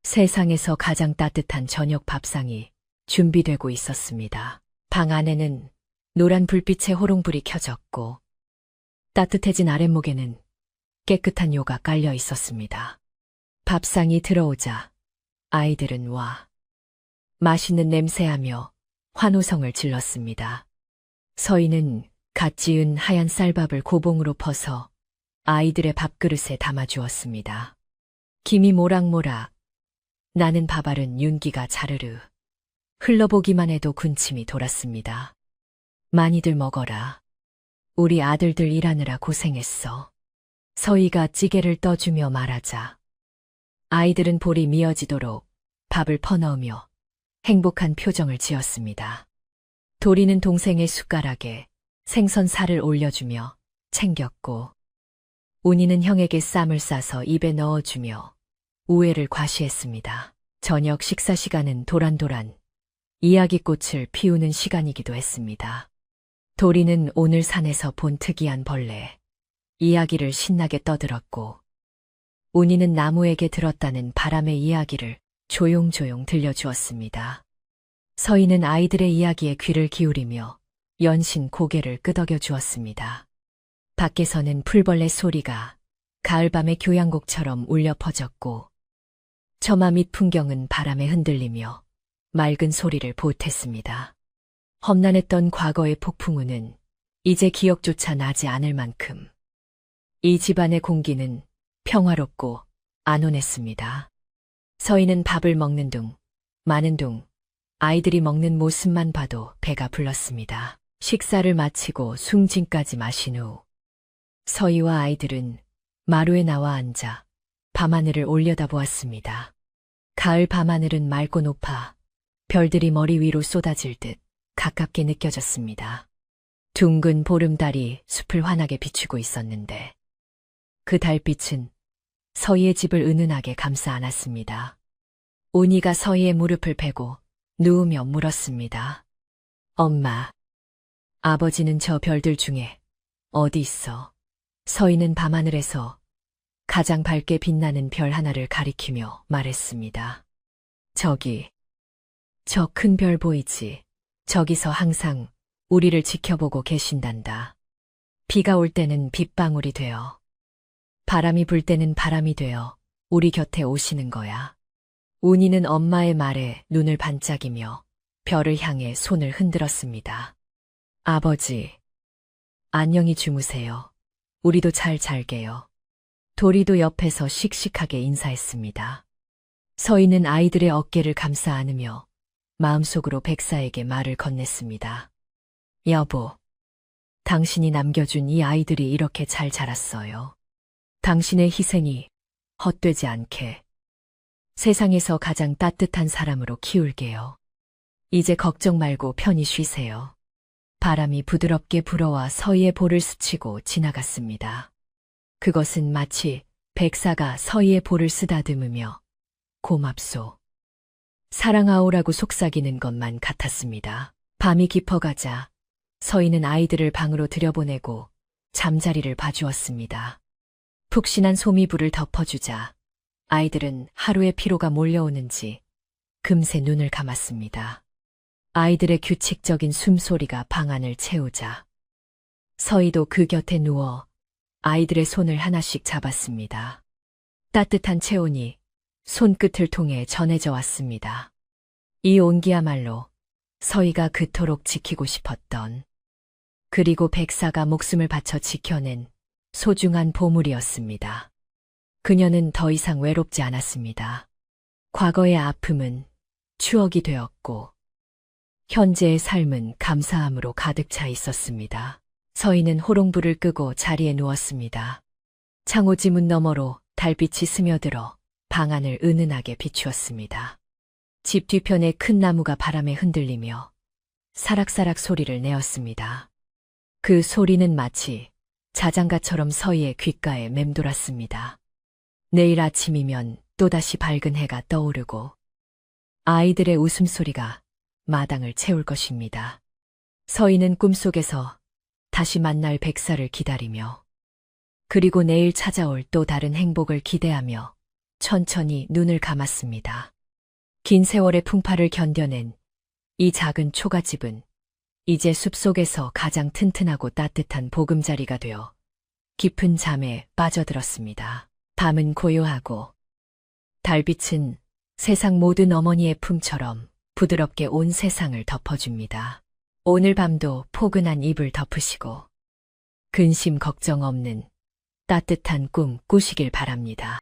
세상에서 가장 따뜻한 저녁 밥상이 준비되고 있었습니다. 방 안에는 노란 불빛의 호롱불이 켜졌고 따뜻해진 아랫목에는 깨끗한 요가 깔려 있었습니다. 밥상이 들어오자 아이들은 와 맛있는 냄새하며 환호성을 질렀습니다. 서희는 갓 지은 하얀 쌀밥을 고봉으로 퍼서 아이들의 밥그릇에 담아주었습니다. 김이 모락모락 나는 밥알은 윤기가 자르르 흘러보기만 해도 군침이 돌았습니다. 많이들 먹어라. 우리 아들들 일하느라 고생했어. 서희가 찌개를 떠주며 말하자 아이들은 볼이 미어지도록 밥을 퍼넣으며 행복한 표정을 지었습니다. 도리는 동생의 숟가락에 생선살을 올려주며 챙겼고 운이는 형에게 쌈을 싸서 입에 넣어주며 우애를 과시했습니다. 저녁 식사 시간은 도란도란 이야기꽃을 피우는 시간이기도 했습니다. 도리는 오늘 산에서 본 특이한 벌레 이야기를 신나게 떠들었고 운이는 나무에게 들었다는 바람의 이야기를 조용조용 들려주었습니다. 서희는 아이들의 이야기에 귀를 기울이며 연신 고개를 끄덕여 주었습니다. 밖에서는 풀벌레 소리가 가을밤의 교향곡처럼 울려 퍼졌고 처마 밑 풍경은 바람에 흔들리며 맑은 소리를 보탰습니다. 험난했던 과거의 폭풍우는 이제 기억조차 나지 않을 만큼 이 집안의 공기는 평화롭고 안온했습니다. 서희는 밥을 먹는 둥, 마는 둥, 아이들이 먹는 모습만 봐도 배가 불렀습니다. 식사를 마치고 숭진까지 마신 후 서희와 아이들은 마루에 나와 앉아 밤하늘을 올려다보았습니다. 가을 밤하늘은 맑고 높아 별들이 머리 위로 쏟아질 듯 가깝게 느껴졌습니다. 둥근 보름달이 숲을 환하게 비추고 있었는데 그 달빛은 서희의 집을 은은하게 감싸 안았습니다. 온이가 서희의 무릎을 베고 누우며 물었습니다. 엄마, 아버지는 저 별들 중에 어디 있어? 서희는 밤하늘에서 가장 밝게 빛나는 별 하나를 가리키며 말했습니다. 저기, 저 큰 별 보이지? 저기서 항상 우리를 지켜보고 계신단다. 비가 올 때는 빗방울이 되어, 바람이 불 때는 바람이 되어 우리 곁에 오시는 거야. 운이는 엄마의 말에 눈을 반짝이며 별을 향해 손을 흔들었습니다. 아버지, 안녕히 주무세요. 우리도 잘 잘게요. 도리도 옆에서 씩씩하게 인사했습니다. 서희는 아이들의 어깨를 감싸 안으며 마음속으로 백사에게 말을 건넸습니다. 여보, 당신이 남겨준 이 아이들이 이렇게 잘 자랐어요. 당신의 희생이 헛되지 않게 세상에서 가장 따뜻한 사람으로 키울게요. 이제 걱정 말고 편히 쉬세요. 바람이 부드럽게 불어와 서희의 볼을 스치고 지나갔습니다. 그것은 마치 백사가 서희의 볼을 쓰다듬으며 고맙소, 사랑하오라고 속삭이는 것만 같았습니다. 밤이 깊어가자 서희는 아이들을 방으로 들여보내고 잠자리를 봐주었습니다. 푹신한 소미불을 덮어주자 아이들은 하루의 피로가 몰려오는지 금세 눈을 감았습니다. 아이들의 규칙적인 숨소리가 방 안을 채우자 서희도 그 곁에 누워 아이들의 손을 하나씩 잡았습니다. 따뜻한 체온이 손끝을 통해 전해져 왔습니다. 이 온기야말로 서희가 그토록 지키고 싶었던, 그리고 백사가 목숨을 바쳐 지켜낸 소중한 보물이었습니다. 그녀는 더 이상 외롭지 않았습니다. 과거의 아픔은 추억이 되었고 현재의 삶은 감사함으로 가득 차 있었습니다. 서희는 호롱불을 끄고 자리에 누웠습니다. 창호지문 너머로 달빛이 스며들어 방 안을 은은하게 비추었습니다. 집 뒤편의 큰 나무가 바람에 흔들리며 사락사락 소리를 내었습니다. 그 소리는 마치 자장가처럼 서희의 귓가에 맴돌았습니다. 내일 아침이면 또다시 밝은 해가 떠오르고 아이들의 웃음소리가 마당을 채울 것입니다. 서희는 꿈속에서 다시 만날 백사를 기다리며, 그리고 내일 찾아올 또 다른 행복을 기대하며 천천히 눈을 감았습니다. 긴 세월의 풍파를 견뎌낸 이 작은 초가집은 이제 숲속에서 가장 튼튼하고 따뜻한 보금자리가 되어 깊은 잠에 빠져들었습니다. 밤은 고요하고 달빛은 세상 모든 어머니의 품처럼 부드럽게 온 세상을 덮어줍니다. 오늘 밤도 포근한 이불 덮으시고 근심 걱정 없는 따뜻한 꿈 꾸시길 바랍니다.